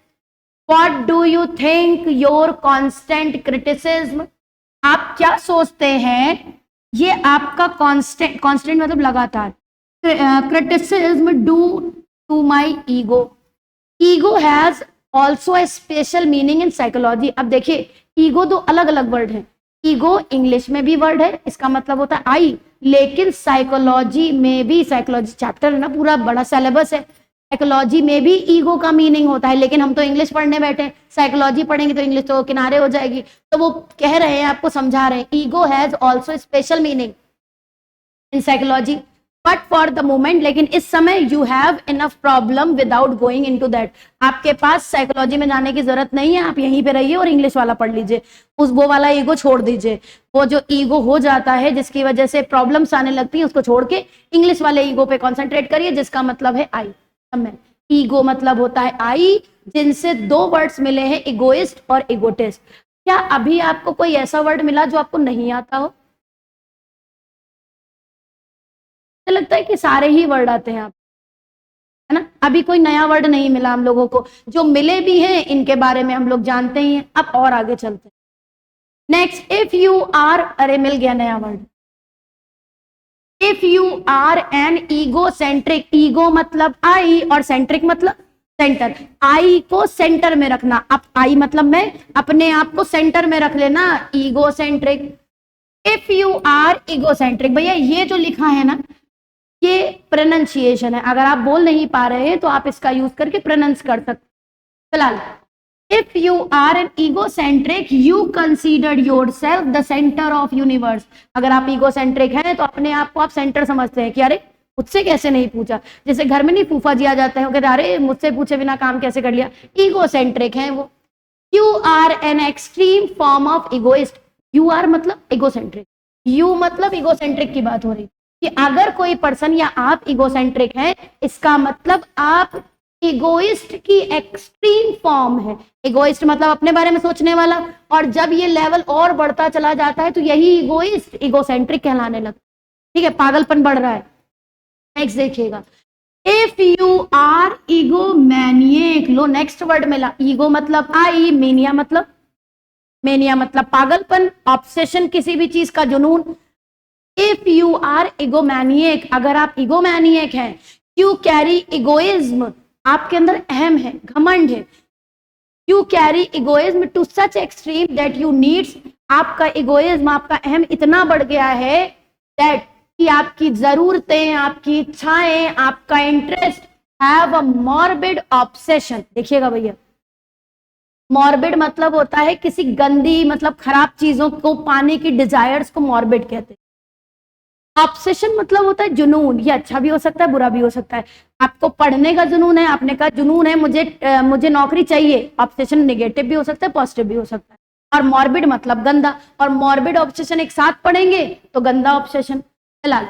what do you think your constant criticism, आप क्या सोचते हैं, ये आपका कांस्टेंट, कांस्टेंट मतलब लगातार, criticism do to my ego. Ego has also a special meaning in psychology. अब देखिए ईगो दो अलग अलग वर्ड है। ईगो इंग्लिश में भी वर्ड है, इसका मतलब होता है आई, लेकिन साइकोलॉजी में भी, साइकोलॉजी चैप्टर है ना, पूरा बड़ा सिलेबस है, साइकोलॉजी में भी ईगो का मीनिंग होता है। लेकिन हम तो इंग्लिश पढ़ने बैठे, साइकोलॉजी पढ़ेंगे तो इंग्लिश तो किनारे हो जाएगी। तो वो कह रहे हैं, आपको समझा रहे हैं, ego has also special meaning in psychology but for the moment, लेकिन इस समय you have enough problem without going into that. आपके पास साइकोलॉजी में जाने की जरूरत नहीं है, आप यहीं पे रहिए और इंग्लिश वाला पढ़ लीजिए, उस वो वाला ईगो छोड़ दीजिए। वो जो ईगो हो जाता है जिसकी वजह से प्रॉब्लम्स आने लगती हैं, उसको छोड़ के इंग्लिश वाले ईगो पे कॉन्सेंट्रेट करिए, जिसका मतलब है आई। ईगो मतलब होता है आई, जिनसे दो वर्ड्स मिले हैं, इगोइस्ट और इगोटिस्ट। क्या अभी आपको कोई ऐसा वर्ड मिला जो आपको नहीं आता हो? लगता है कि सारे ही वर्ड आते हैं आप, है ना। अभी कोई नया वर्ड नहीं मिला हम लोगों को, जो मिले भी हैं इनके बारे में हम लोग जानते ही हैं। अब और आगे चलते हैं। नेक्स्ट, इफ यू आर, अरे मिल गया नया word, if you are an ego centric. Ego मतलब आई और सेंट्रिक मतलब सेंटर। आई को सेंटर में रखना, अब आई मतलब मैं, अपने आप को सेंटर में रख लेना, ego centric. If you are ego centric, भैया ये जो लिखा है ना, ये प्रोनाउंसिएशन है, अगर आप बोल नहीं पा रहे हैं तो आप इसका यूज करके प्रोनाउंस कर सकते। फिलहाल, if you are an egocentric you consider yourself the centre of universe. अगर आप ईगोसेंट्रिक हैं तो अपने आप को आप सेंटर समझते हैं कि अरे मुझसे कैसे नहीं पूछा, जैसे घर में नहीं फूफा जी आ जाते हैं, कहते अरे मुझसे पूछे बिना काम कैसे कर लिया, ईगोसेंट्रिक है वो। You are an extreme form of egoist. You are मतलब इगोसेंट्रिक, यू मतलब इगोसेंट्रिक की बात हो रही कि अगर कोई पर्सन या आप इगोसेंट्रिक हैं, इसका मतलब आप इगोइस्ट की एक्सट्रीम फॉर्म है। इगोइस्ट मतलब अपने बारे में सोचने वाला, और जब ये लेवल और बढ़ता चला जाता है तो यही इगोइस्ट इगोसेंट्रिक कहलाने लगता है। ठीक है, पागलपन बढ़ रहा है। नेक्स्ट देखिएगा, इफ यू आर ईगोमैनिएक, लो नेक्स्ट वर्ड मिला, ईगो मतलब आई, मेनिया मतलब पागलपन, ऑब्सेशन किसी भी चीज का जुनून। इफ यू आर इगोमैनिएक, अगर आप इगोमैनिएक हैं, यू कैरी इगोइज्म, आपके अंदर अहम है, घमंड है। You carry egoism to such extreme that you needs, आपका इगोइज्म, आपका अहम इतना बढ़ गया है दैट कि आपकी जरूरतें, आपकी इच्छाएं, आपका interest have a morbid obsession. देखिएगा भैया, मॉर्बिड मतलब होता है किसी गंदी, मतलब खराब चीजों को पाने की डिजायर्स को मॉर्बिड कहते हैं। ऑब्सेशन मतलब होता है जुनून, ये अच्छा भी हो सकता है बुरा भी हो सकता है। आपको पढ़ने का जुनून है, आपने कहा जुनून है मुझे नौकरी चाहिए, ऑब्सेशन नेगेटिव भी हो सकता है पॉजिटिव भी हो सकता है। और मॉर्बिड मतलब गंदा, और मॉर्बिड ऑब्सेशन एक साथ पढ़ेंगे तो गंदा ऑब्सेशन। फिलहाल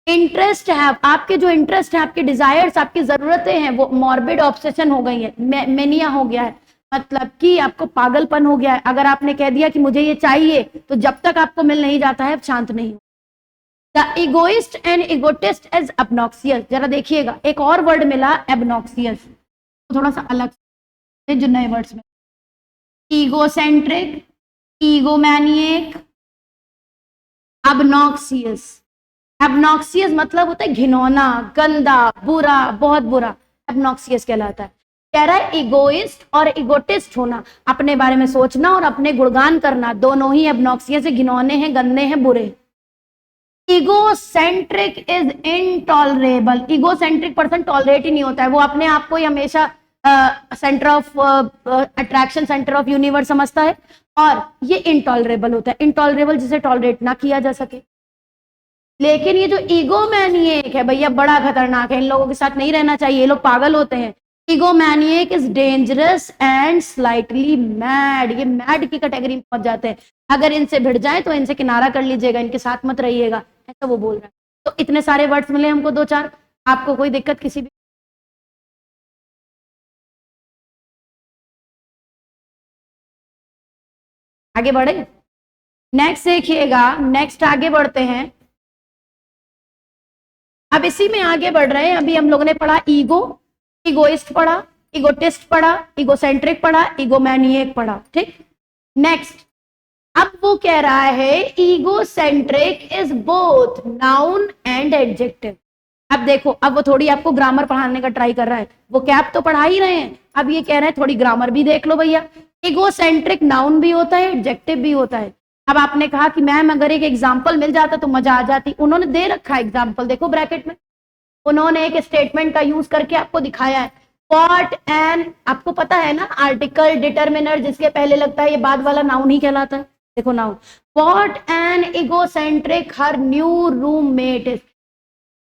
इंटरेस्ट है, आपके जो इंटरेस्ट है, आपके डिजायर्स, आपकी जरूरतें हैं, वो मॉर्बिड ऑब्सेशन हो गई है, मेनिया हो गया है, मतलब कि आपको पागलपन हो गया है। अगर आपने कह दिया कि मुझे ये चाहिए, तो जब तक आपको मिल नहीं जाता है शांत नहीं हो। The egoist and egotist as obnoxious, जरा देखिएगा एक और वर्ड मिला obnoxious, तो थोड़ा सा अलग से जो नए वर्ड्स में, ईगोसेंट्रिक, ईगोमैनिएक, obnoxious। obnoxious मतलब होता है घिनौना, गंदा, बुरा, बहुत बुरा, obnoxious कहलाता है। कह रहा है इगोइस्ट और इगोटिस्ट होना, अपने बारे में सोचना और अपने गुणगान करना, दोनों ही obnoxious है, घिनौने हैं, गंदे हैं, बुरे। Egocentric is intolerable, egocentric person tolerate ही नहीं होता है, वो अपने आप को ही हमेशा centre of attraction, centre of universe समझता है, और ये इनटॉलरेबल होता है, इनटॉलरेबल जिसे टॉलरेट ना किया जा सके। लेकिन ये जो ईगोमैनिएक है भैया बड़ा खतरनाक है, इन लोगों के साथ नहीं रहना चाहिए, ये लोग पागल होते हैं। Egomaniac is dangerous and slightly mad, ये मैड की कैटेगरी में पहुंच जाते हैं। अगर इनसे भिड़ जाए तो इनसे किनारा कर लीजिएगा, इनके साथ मत रहिएगा, ऐसा वो बोल रहा है। तो इतने सारे वर्ड्स मिले हमको दो चार, आपको कोई दिक्कत किसी भी? आगे बढ़े, नेक्स्ट देखिएगा, नेक्स्ट आगे बढ़ते हैं। अब इसी में आगे बढ़ रहे हैं, अभी हम लोगों ने पढ़ा ईगो, इगोइस्ट पढ़ा, इगोटिस्ट पढ़ा, इगोसेंट्रिक पढ़ा, इगोमैनिएक पढ़ा, ठीक। नेक्स्ट अब वो कह रहा है egocentric is both noun and adjective. अब देखो, अब वो थोड़ी आपको ग्रामर पढ़ाने का ट्राई कर रहा है, वो कैप तो पढ़ा ही रहे हैं, अब ये कह रहे हैं थोड़ी ग्रामर भी देख लो भैया। ईगोसेंट्रिक नाउन भी होता है, एडजेक्टिव भी होता है। अब आपने कहा कि मैम अगर एक एग्जाम्पल मिल जाता तो मजा आ जाती, उन्होंने दे रखा है एग्जाम्पल, देखो ब्रैकेट में, उन्होंने एक स्टेटमेंट का यूज करके आपको दिखाया है। व्हाट एन, आपको पता है ना आर्टिकल डिटर्मिनर जिसके पहले लगता है, ये बाद वाला नाउन ही कहलाता है। देखो noun, what an egocentric her new roommate is,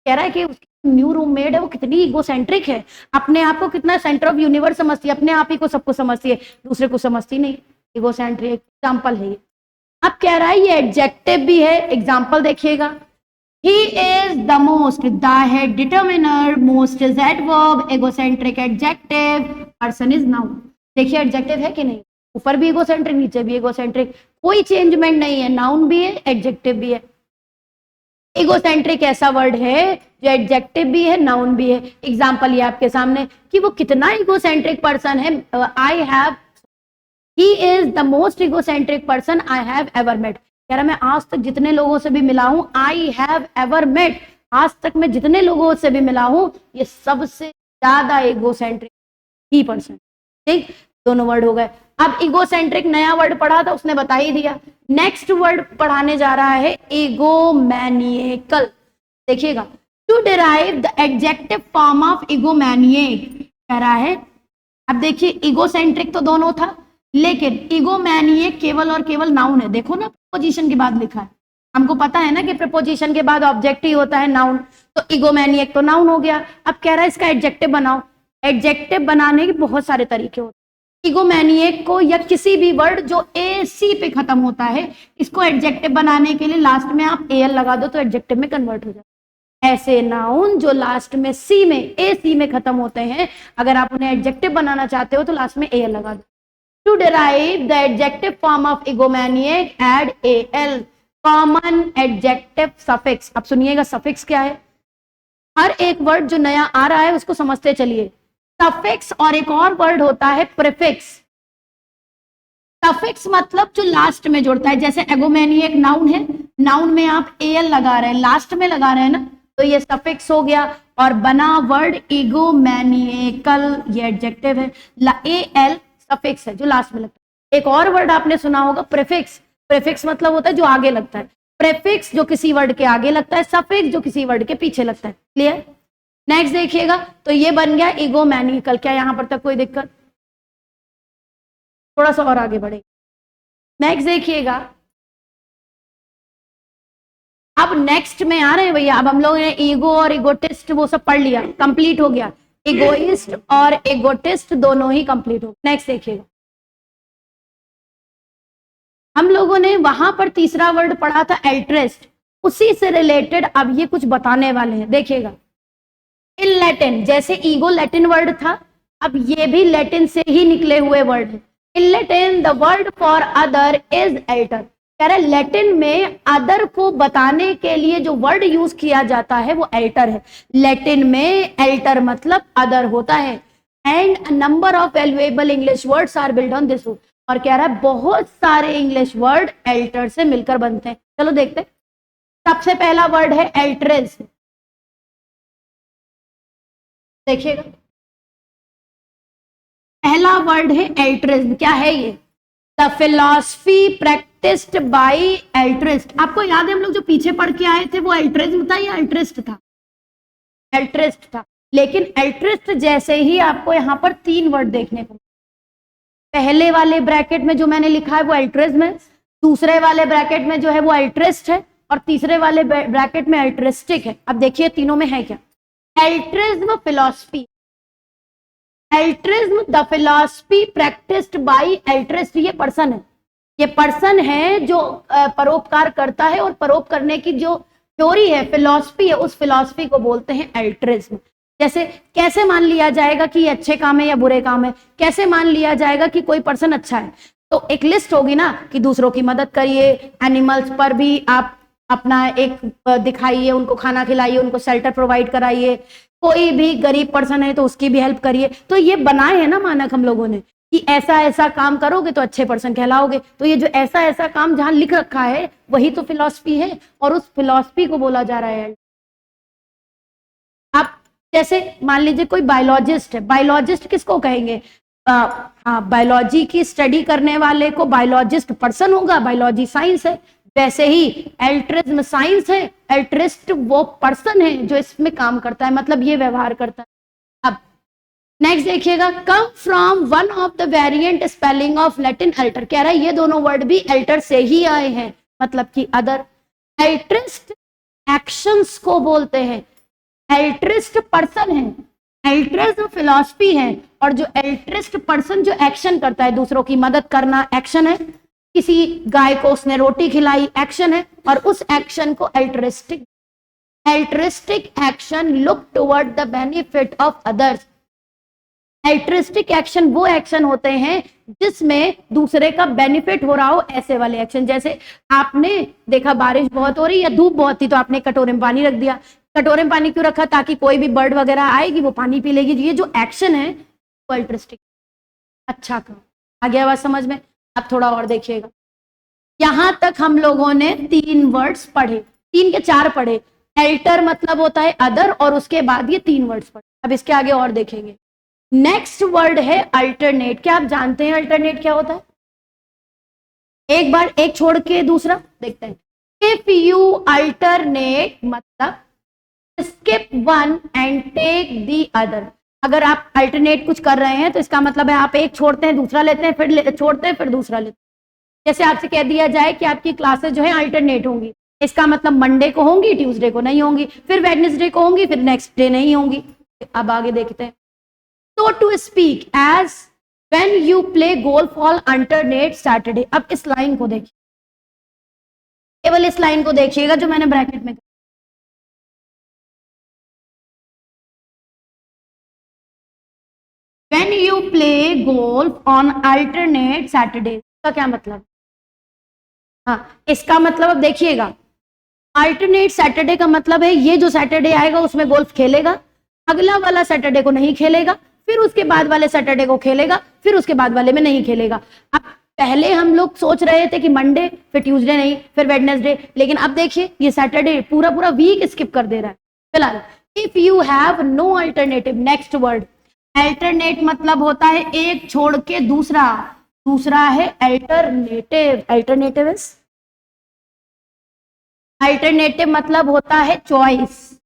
कह रहा है कि उसकी न्यू रूममेट है वो कितनी इगोसेंट्रिक है, अपने आप को कितना सेंटर ऑफ यूनिवर्स समझती है, अपने आप ही को सबको समझती है, दूसरे को समझती नहीं, इगोसेंट्रिक एग्जाम्पल है ये। अब कह रहा है ये एडजेक्टिव भी है, एग्जाम्पल देखिएगा, he is the most, the है determiner, most is adverb, egocentric adjective, person is noun। देखिए एडजेक्टिव है कि नहीं, ऊपर भी इगोसेंट्रिक नीचे भी इगोसेंट्रिक, कोई चेंजमेंट नहीं है, नाउन भी है एडजेक्टिव भी है। इगोसेंट्रिक ऐसा वर्ड है जो एडजेक्टिव भी है नाउन भी है। एग्जाम्पल ये आपके सामने कि वो कितना इगोसेंट्रिक पर्सन है, I have, he is the most egocentric person I have ever met, कह रहा मैं आज तक जितने लोगों से भी मिला हूं, आई हैव एवर मेट, आज तक मैं जितने लोगों से भी मिला हूं, ये सबसे ज्यादा इगोसेंट्रिक ही पर्सन, ठीक। दोनों वर्ड हो गए। अब इगोसेंट्रिक नया वर्ड पढ़ा था, उसने बता ही दिया। नेक्स्ट वर्ड पढ़ाने जा रहा है इगोमैनिएकल, देखिएगा, to derive the adjective form of egomaniac, कह रहा है। अब देखिए इगोसेंट्रिक तो दोनों था, लेकिन इगोमैनिएक केवल और केवल नाउन है, देखो ना प्रपोजिशन के बाद लिखा है, हमको पता है ना कि प्रपोजिशन के बाद ऑब्जेक्ट ही होता है नाउन, तो इगोमैनिएक तो नाउन हो गया। अब कह रहा है इसका एडजेक्टिव बनाओ, एडजेक्टिव बनाने के बहुत सारे तरीके होते हैं। इगोमैनिएक को या किसी भी वर्ड जो ए सी पे खत्म होता है, इसको एडजेक्टिव बनाने के लिए लास्ट में आप एल लगा दो तो एडजेक्टिव में कन्वर्ट हो जाए। ऐसे नाउन जो लास्ट में सी में, ए सी में खत्म होते हैं, अगर आप उन्हें एडजेक्टिव बनाना चाहते हो तो लास्ट में एल लगा दो। To derive the adjective form of egomaniac, add al, common adjective suffix। अब सुनिएगा suffix क्या है, हर एक वर्ड जो नया आ रहा है उसको समझते चलिए। suffix और एक और वर्ड होता है prefix। suffix मतलब जो लास्ट में जोड़ता है, जैसे egomaniac नाउन है, नाउन में आप al लगा रहे हैं, लास्ट में लगा रहे हैं ना, तो ये suffix हो गया, और बना वर्ड egomaniacal, ये एडजेक्टिव है, al सफिक्स है जो लास्ट में लगता है। एक और वर्ड आपने सुना होगा प्रीफिक्स, प्रीफिक्स मतलब होता है जो आगे लगता है, प्रीफिक्स जो किसी वर्ड के आगे लगता है, सफिक्स जो किसी वर्ड के पीछे लगता है। क्लियर? नेक्स्ट देखिएगा, तो ये बन गया इगोमैनिकल। क्या यहां पर तक कोई दिक्कत? थोड़ा सा और आगे बढ़े। नेक्स्ट देखिएगा, अब नेक्स्ट में आ रहे हैं भैया, अब हम लोग ने ईगो और इगोटिस्ट वो सब पढ़ लिया, कंप्लीट हो गया। इगोइस्ट और इगोटिस्ट दोनों ही कंप्लीट हो। नेक्स्ट देखिएगा, हम लोगों ने वहां पर तीसरा वर्ड पढ़ा था एल्ट्रिस्ट, उसी से रिलेटेड अब ये कुछ बताने वाले हैं, देखिएगा। इन लैटिन, जैसे ईगो लैटिन वर्ड था, अब ये भी लैटिन से ही निकले हुए वर्ड है। In Latin the word for other is alter, कह रहे लैटिन में अदर को बताने के लिए जो वर्ड यूज किया जाता है वो एल्टर है। लैटिन में एल्टर मतलब अदर होता है। And number of valuable English words are build on this root, और कह रहा है बहुत सारे इंग्लिश वर्ड एल्टर से मिलकर बनते हैं। चलो देखते हैं, सबसे पहला वर्ड है एल्ट्रेस, देखिएगा पहला वर्ड है एल्ट्रिज्म। क्या है ये? The philosophy practised by एल्ट्रिस्ट। आपको याद है हम लोग जो पीछे पढ़ के आए थे वो एल्ट्रिज्म था या एल्ट्रिस्ट था? एल्ट्रिस्ट था। लेकिन एल्ट्रिस्ट जैसे ही आपको यहाँ पर तीन वर्ड देखने को, पहले वाले ब्रैकेट में जो मैंने लिखा है वो एल्ट्रिज्म है, दूसरे वाले ब्रैकेट में जो है वो एल्ट्रिस्ट है, और तीसरे वाले ब्रैकेट में एल्ट्रिस्टिक है। अब देखिए तीनों में है क्या। Altruism philosophy, altruism the philosophy practised by altruist, ये पर्सन है, ये पर्सन है जो परोपकार करता है, और परोप करने की जो थ्योरी है, फिलॉसफी है, उस फिलॉसफी को बोलते हैं एल्ट्रिज्म। जैसे कैसे मान लिया जाएगा कि ये अच्छे काम है या बुरे काम है, कैसे मान लिया जाएगा कि कोई पर्सन अच्छा है? तो एक लिस्ट होगी ना कि दूसरों की मदद करिए, एनिमल्स पर भी आप अपना एक दिखाइए, उनको खाना खिलाइए, उनको शेल्टर प्रोवाइड कराइए, कोई भी गरीब पर्सन है तो उसकी भी हेल्प करिए। तो ये बनाए है ना मानक हम लोगों ने कि ऐसा ऐसा काम करोगे तो अच्छे पर्सन कहलाओगे। तो ये जो ऐसा ऐसा काम जहां लिख रखा है वही तो फिलॉसफी है, और उस फिलॉसफी को बोला जा रहा है। आप जैसे मान लीजिए कोई बायोलॉजिस्ट है, बायोलॉजिस्ट किसको कहेंगे? हाँ, बायोलॉजी की स्टडी करने वाले को बायोलॉजिस्ट पर्सन होगा, बायोलॉजी साइंस है। वैसे ही एल्ट्रिज्म साइंस है, एल्ट्रिस्ट वो पर्सन है जो इसमें काम करता है, मतलब ये व्यवहार करता है। अब नेक्स्ट देखिएगा, come from one of the variant spelling of Latin alter, कह रहा है ये दोनों वर्ड भी एल्टर से ही आए हैं, मतलब कि अदर। एल्ट्रिस्ट एक्शंस को बोलते हैं, एल्ट्रिस्ट पर्सन है, एल्ट्रिज्म फिलॉसफी है, और जो एल्ट्रिस्ट पर्सन जो एक्शन करता है, दूसरों की मदद करना एक्शन है, किसी गाय को उसने रोटी खिलाई एक्शन है, और उस एक्शन को altruistic, altruistic action look toward the benefit of others. Altruistic action वो एक्शन होते हैं जिसमें दूसरे का बेनिफिट हो रहा हो, ऐसे वाले एक्शन। जैसे आपने देखा बारिश बहुत हो रही या धूप बहुत थी तो आपने कटोरे में पानी रख दिया, कटोरे में पानी क्यों रखा? ताकि कोई भी बर्ड वगैरह आएगी वो पानी पी लेगी। ये जो एक्शन है वो एल्ट्रिस्टिक। अच्छा काम, आ गया बात समझ में? अब थोड़ा और देखिएगा, यहां तक हम लोगों ने तीन वर्ड्स पढ़े, तीन के चार पढ़े। एल्टर मतलब होता है अदर, और उसके बाद ये तीन वर्ड्स पढ़े। अब इसके आगे और देखेंगे। नेक्स्ट वर्ड है अल्टरनेट। क्या आप जानते हैं अल्टरनेट क्या होता है? एक बार एक छोड़ के दूसरा देखते हैं। इफ यू अल्टरनेट मतलब skip one and take the other. अगर आप अल्टरनेट कुछ कर रहे हैं तो इसका मतलब है आप एक छोड़ते हैं दूसरा लेते हैं, फिर छोड़ते हैं फिर दूसरा लेते हैं। जैसे आपसे कह दिया जाए कि आपकी क्लासेस जो है अल्टरनेट होंगी, इसका मतलब मंडे को होंगी, ट्यूसडे को नहीं होंगी, फिर वेडनेसडे को होंगी, फिर नेक्स्ट डे नहीं होंगी। अब आगे देखते हैं। So to speak as when you play golf on alternate Saturday। अब इस लाइन को देखिए, केवल इस लाइन को देखिएगा जो मैंने ब्रैकेट में, when you play golf on alternate Saturday का क्या मतलब? हाँ, इसका मतलब अब देखिएगा, अल्टरनेट सैटरडे का मतलब है ये जो सैटरडे आएगा उसमें गोल्फ खेलेगा, अगला वाला सैटरडे को नहीं खेलेगा, फिर उसके बाद वाले सैटरडे को खेलेगा, फिर उसके बाद वाले में नहीं खेलेगा। अब पहले हम लोग सोच रहे थे कि मंडे, फिर ट्यूसडे नहीं, फिर वेडनेसडे, लेकिन अब देखिए ये सैटरडे पूरा पूरा वीक स्किप कर दे रहा है। फिलहाल if you have no alternative, next word alternate मतलब होता है एक छोड़ के दूसरा, दूसरा है अल्टरनेटिव। अल्टरनेटिव अल्टरनेटिव मतलब होता है चॉइस,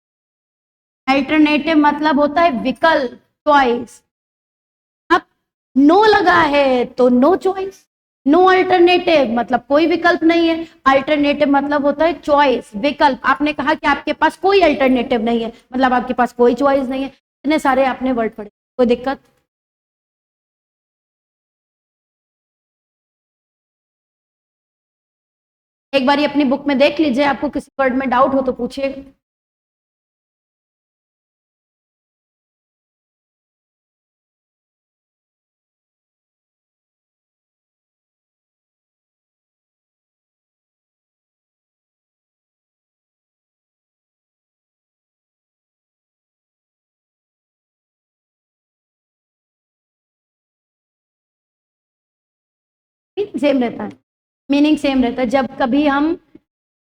अल्टरनेटिव मतलब होता है विकल्प, चॉइस। अब नो लगा है तो नो चॉइस, नो अल्टरनेटिव मतलब कोई विकल्प नहीं है, अल्टरनेटिव मतलब होता है चॉइस, विकल्प। आपने कहा कि आपके पास कोई अल्टरनेटिव नहीं है, मतलब आपके पास कोई चॉइस नहीं है। इतने सारे आपने वर्ड पढ़े, कोई दिक्कत? एक बार अपनी बुक में देख लीजिए, आपको किसी वर्ड में डाउट हो तो पूछिएगा। सेम रहता है, मीनिंग सेम रहता है। जब कभी हम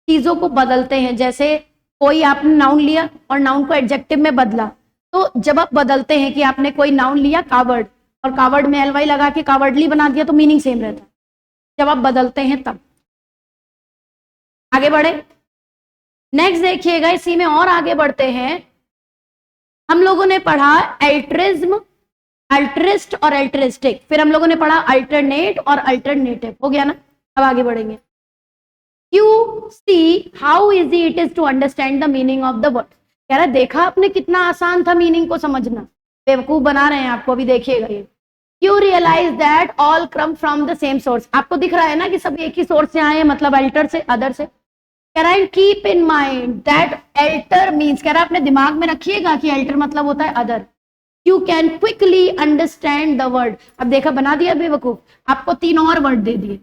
चीजों को बदलते हैं, जैसे कोई आपने नाउन लिया और नाउन को एडजेक्टिव में बदला, तो जब आप बदलते हैं कि आपने कोई नाउन लिया कावर्ड और कावर्ड में एलवाई लगा के कावर्डली बना दिया, तो मीनिंग सेम रहता है जब आप बदलते हैं तब। आगे बढ़े, नेक्स्ट देखिएगा, इसी में और आगे बढ़ते हैं। हम लोगों ने पढ़ा एल्ट्रिज्म, अल्ट्रिस्ट और अल्ट्रिस्टिक, फिर हम लोगों ने पढ़ा अल्टरनेट और अल्टरनेटिव, हो गया ना। अब आगे बढ़ेंगे। You see how easy it is to understand the meaning of the word। कह रहा देखा आपने कितना आसान था मीनिंग को समझना, बेवकूफ बना रहे हैं आपको, अभी देखिएगा ये। You realize that all come from the same source। आपको दिख रहा है ना कि सब एक ही सोर्स से आए हैं, मतलब अल्टर से, अदर से। कह रहा है keep in mind that alter means, कह रहा है अपने दिमाग में रखिएगा कि अल्टर मतलब होता है other. You can quickly understand the word. अब देखा, बना दिया बेवकूफ, आपको 3 और वर्ड दे दिए।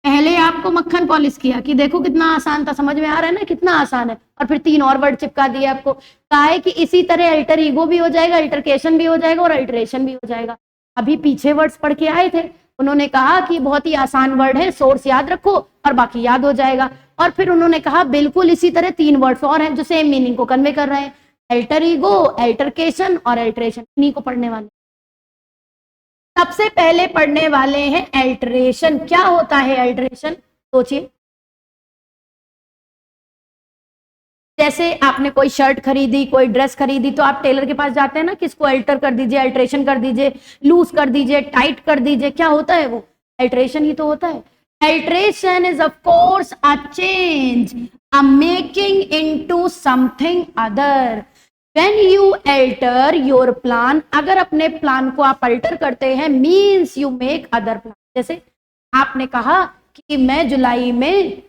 पहले आपको मक्खन पॉलिश किया कि देखो कितना आसान था, समझ में आ रहा है ना कितना आसान है, और फिर 3 और वर्ड चिपका दिए आपको। कहा है कि इसी तरह अल्टर ईगो भी हो जाएगा, अल्टरकेशन भी हो जाएगा और अल्टरेशन भी हो जाएगा। अभी पीछे वर्ड्स पढ़ के आए थे, उन्होंने कहा कि बहुत ही आसान वर्ड है, सोर्स याद रखो और बाकी याद हो जाएगा। और फिर उन्होंने कहा बिल्कुल इसी तरह 3 वर्ड्स और हैं जो सेम मीनिंग को कन्वे कर रहे हैं, अल्टर ईगो, अल्टरकेशन और अल्टरेशन। इन्हीं को पढ़ने वाले। सबसे पहले पढ़ने वाले हैं अल्टरेशन। क्या होता है अल्टरेशन, सोचिए। जैसे आपने कोई शर्ट खरीदी, कोई ड्रेस खरीदी, तो आप टेलर के पास जाते हैं ना, किसको अल्टर कर दीजिए, अल्टरेशन कर दीजिए, लूज कर दीजिए, टाइट कर दीजिए। क्या होता है वो, अल्टरेशन ही तो होता है। Alteration is of course a change, a making into something other. When you alter your plan, अगर अपने प्लान को आप अल्टर करते हैं, means you make other plan. जैसे आपने कहा कि मैं जुलाई में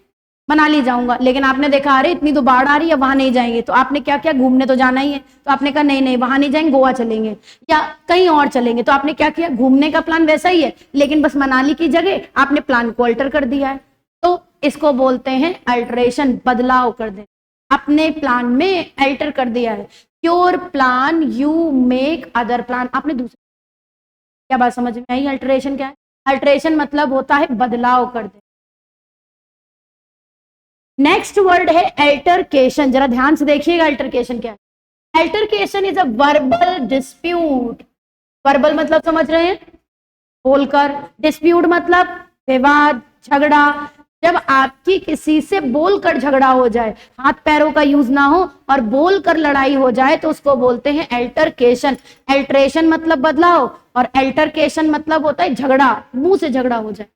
मनाली जाऊंगा, लेकिन आपने देखा अरे इतनी तो बाढ़ आ रही है, वहां नहीं जाएंगे, तो आपने क्या किया, घूमने तो जाना ही है, तो आपने कहा नहीं नहीं वहां नहीं जाएंगे, गोवा चलेंगे या कहीं और चलेंगे। तो आपने क्या किया, घूमने का प्लान वैसा ही है, लेकिन बस मनाली की जगह आपने प्लान को अल्टर कर दिया है। तो इसको बोलते हैं अल्टरेशन, बदलाव कर दे, अपने प्लान में अल्टर कर दिया है। Your plan you make other plan. आपने दूसरा, क्या बात समझ में आई? अल्टरेशन क्या है? अल्टरेशन मतलब होता है बदलाव कर दे। नेक्स्ट वर्ड है अल्टरकेशन, जरा ध्यान से देखिएगा अल्टरकेशन क्या है। Altercation is a verbal dispute. Verbal मतलब समझ रहे हैं, बोलकर, डिस्प्यूट मतलब विवाद, झगड़ा। जब आपकी किसी से बोलकर झगड़ा हो जाए, हाथ पैरों का यूज ना हो और बोलकर लड़ाई हो जाए, तो उसको बोलते हैं अल्टरकेशन। अल्टरेशन मतलब बदलाव और अल्टरकेशन मतलब होता है झगड़ा, मुंह से झगड़ा हो जाए।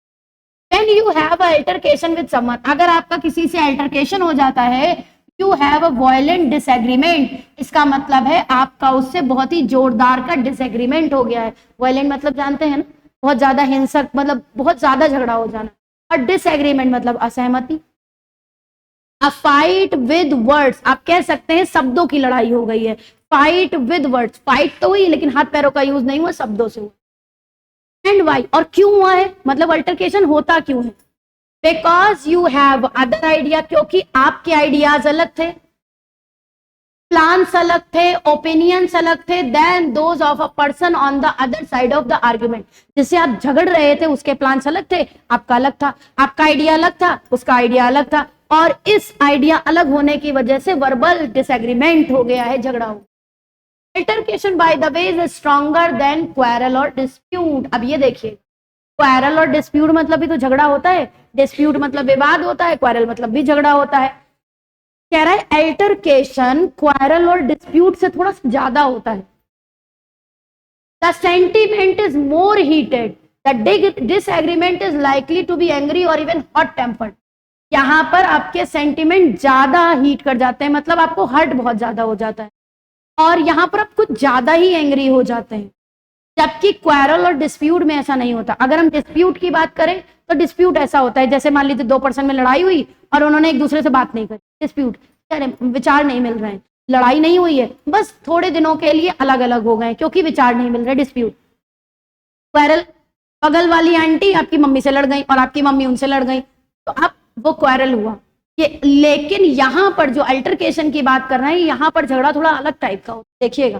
When you have a altercation with someone, अगर आपका किसी से अल्टरकेशन हो जाता है, you have a violent disagreement, इसका मतलब है आपका उससे बहुत ही जोरदार का डिसएग्रीमेंट हो गया है। वायलेंट मतलब जानते हैं ना, बहुत ज्यादा हिंसक, मतलब बहुत ज्यादा झगड़ा हो जाना। और डिसएग्रीमेंट मतलब असहमति। अ फाइट विद वर्ड्स, आप कह सकते हैं शब्दों की लड़ाई हो गई है। फाइट विद वर्ड्स, फाइट तो हुई लेकिन हाथ पैरों का यूज नहीं हुआ, शब्दों से हुआ। एंड वाई, और क्यों हुआ है, मतलब अल्टरकेशन होता क्यों है? Because you have other idea, क्योंकि आपके आइडियाज अलग थे, प्लान्स अलग थे, ओपिनियंस अलग थे, then those of a person on the other side of the argument. जिससे आप झगड़ रहे थे उसके प्लान्स अलग थे, आपका अलग था, आपका आइडिया अलग था, उसका आइडिया अलग था, और इस आइडिया अलग होने की वजह से वर्बल डिसएग्रीमेंट हो गया है, झगड़ा हो। Altercation by the way is stronger than quarrel और डिस्प्यूट। अब ये देखिए, क्वेरल और डिस्प्यूट मतलब भी तो झगड़ा होता है, डिस्प्यूट मतलब विवाद होता है, क्वेरल मतलब भी झगड़ा होता है। कह रहा है अल्टरकेशन क्वेरल और डिस्प्यूट से थोड़ा ज्यादा होता है। The sentiment is more heated, the disagreement is likely to be angry और इवन हॉट टेम्पर्ड। यहाँ पर आपके सेंटिमेंट ज्यादा हीट कर जाते हैं, मतलब आपको हर्ट बहुत ज्यादा हो जाता है और यहाँ पर आप कुछ ज्यादा ही एंग्री हो जाते हैं। जबकि क्वारल और डिस्प्यूट में ऐसा नहीं होता। अगर हम डिस्प्यूट की बात करें तो डिस्प्यूट ऐसा होता है जैसे मान लीजिए 2% में लड़ाई हुई और उन्होंने एक दूसरे से बात नहीं करी, डिस्प्यूट, विचार नहीं मिल रहे हैं, लड़ाई नहीं हुई है, बस थोड़े दिनों के लिए अलग अलग हो गए क्योंकि विचार नहीं मिल रहे, डिस्प्यूट। क्वारल, बगल वाली आंटी आपकी मम्मी से लड़ गई और आपकी मम्मी उनसे लड़ गई, तो अब वो क्वारल हुआ ये। लेकिन यहां पर जो अल्टरकेशन की बात कर रहे हैं, यहां पर झगड़ा थोड़ा अलग टाइप का होता है। देखिएगा,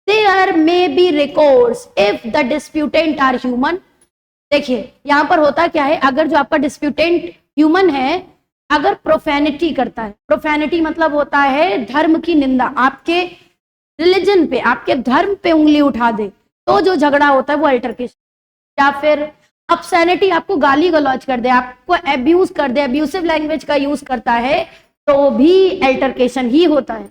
there may be recourse if the disputant are human. देखिए यहां पर होता क्या है, अगर जो आपका डिस्प्यूटेंट ह्यूमन है, अगर प्रोफेनिटी करता है, प्रोफेनिटी मतलब होता है धर्म की निंदा, आपके रिलीजन पे, आपके धर्म पे उंगली उठा दे, तो जो झगड़ा होता है वो अल्टरकेशन। या फिर अपसैनिटी, आपको गाली गलौज कर दे, आपको एब्यूज कर दे, एब्यूसिव लैंग्वेज का यूज करता है, तो भी अल्टरकेशन ही होता है।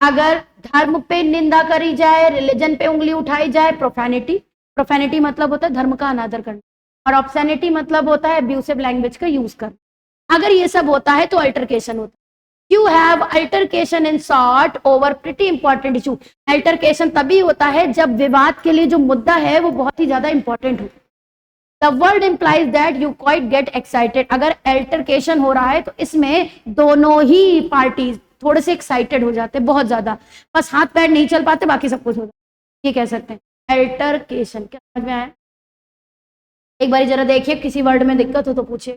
अगर धर्म पे निंदा करी जाए, रिलीजन पे उंगली उठाई जाए, प्रोफेनिटी, प्रोफेनिटी मतलब होता है धर्म का अनादर करना, और ऑब्सैनिटी मतलब होता है एब्यूसिव लैंग्वेज का यूज करना। अगर ये सब होता है तो अल्टरकेशन होता है। You have altercation in short over pretty important issue। Altercation तभी होता है जब विवाद के लिए जो मुद्दा है वो बहुत ही ज्यादा इंपॉर्टेंट हो। The word implies that you quite get excited। अगर अल्टरकेशन हो रहा है तो इसमें दोनों ही पार्टीज थोड़े से एक्साइटेड हो जाते हैं, बहुत ज्यादा, बस हाथ पैर नहीं चल पाते, बाकी सब कुछ हो जाता है, ये कह सकते हैं अल्टरकेशन। क्या समझ में आया? एक बार जरा देखिए, किसी वर्ड में दिक्कत हो तो पूछिए।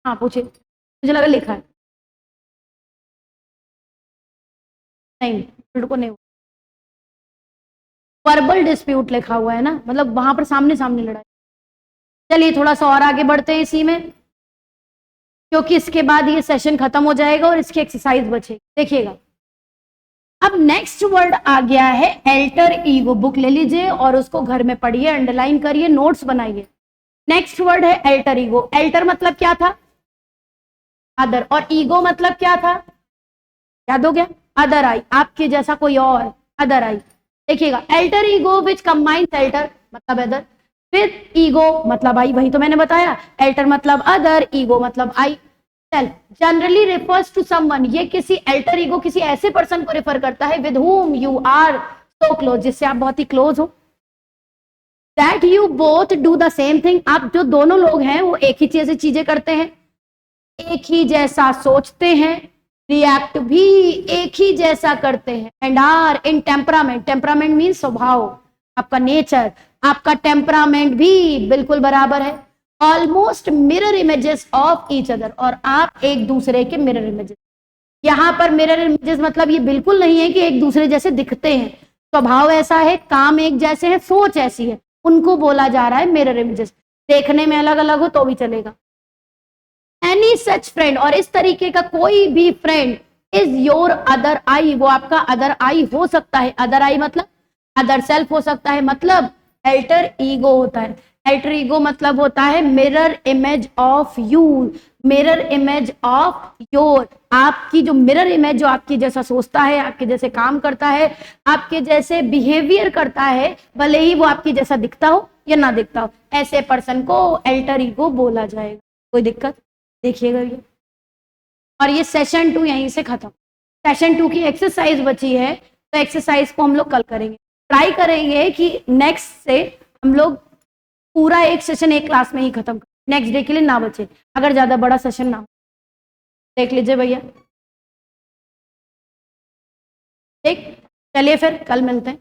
हाँ पूछिए, मुझे लगा लिखा है। नहीं, बिल्कुल नहीं। वर्बल डिस्प्यूट लिखा हुआ है ना, मतलब वहां पर सामने सामने लड़ाई। चलिए थोड़ा सा और आगे बढ़ते हैं इसी में, क्योंकि इसके बाद ये सेशन खत्म हो जाएगा और इसकी एक्सरसाइज बचेगी। देखिएगा, अब नेक्स्ट वर्ड आ गया है एल्टर ईगो। बुक ले लीजिए और उसको घर में पढ़िए, अंडरलाइन करिए, नोट्स बनाइए। नेक्स्ट वर्ड है एल्टर ईगो। एल्टर मतलब क्या था? अदर, और ईगो मतलब क्या था? याद हो गया? अदर आई, आपके जैसा कोई और, अदर आई। देखिएगा, एल्टर ईगो विच कंबाइंस एल्टर मतलब अदर विद ईगो मतलब आई, वही तो मैंने बताया। एल्टर मतलब अदर, ईगो मतलब I. Self generally refers to someone, ये किसी एल्टर ईगो किसी ऐसे पर्सन को रिफर करता है with whom you are so close, जिससे आप बहुत ही क्लोज हो। That you both do the same thing, आप जो दोनों लोग हैं वो एक ही जैसी चीजें करते हैं, एक ही जैसा सोचते हैं, रिएक्ट भी एक ही जैसा करते हैं। And are in temperament, temperament mean स्वभाव, आपका नेचर, आपका टेम्परामेंट भी बिल्कुल बराबर है। Almost mirror images of each other, और आप एक दूसरे के मिरर इमेजेस। यहाँ पर मिरर इमेजेस मतलब ये बिल्कुल नहीं है कि एक दूसरे जैसे दिखते हैं, स्वभाव ऐसा है, काम एक जैसे है, सोच ऐसी है, उनको बोला जा रहा है मिरर इमेजेस। देखने में अलग अलग हो तो भी चलेगा। एनी सच फ्रेंड, और इस तरीके का कोई भी friend is your other I, वो आपका अदर आई हो सकता है। अदर आई मतलब अदर सेल्फ हो सकता है, मतलब एल्टर ईगो होता है। एल्टर ईगो मतलब होता है mirror image of you, mirror image of your, आपकी जो मिरर इमेज जो आपकी जैसा सोचता है, आपके जैसे काम करता है, आपके जैसे बिहेवियर करता है, भले ही वो आपकी जैसा दिखता हो या ना दिखता हो, ऐसे पर्सन को एल्टर ईगो बोला जाएगा। कोई दिक्कत? देखिएगा ये, और ये सेशन 2 यहीं से खत्म। सेशन 2 की एक्सरसाइज बची है, तो एक्सरसाइज को हम लोग कल करेंगे। ट्राई करेंगे कि नेक्स्ट से हम लोग पूरा एक सेशन एक क्लास में ही खत्म करें, नेक्स्ट डे के लिए ना बचे, अगर ज्यादा बड़ा सेशन ना हो। देख लीजिए भैया, ठीक, चलिए फिर कल मिलते हैं।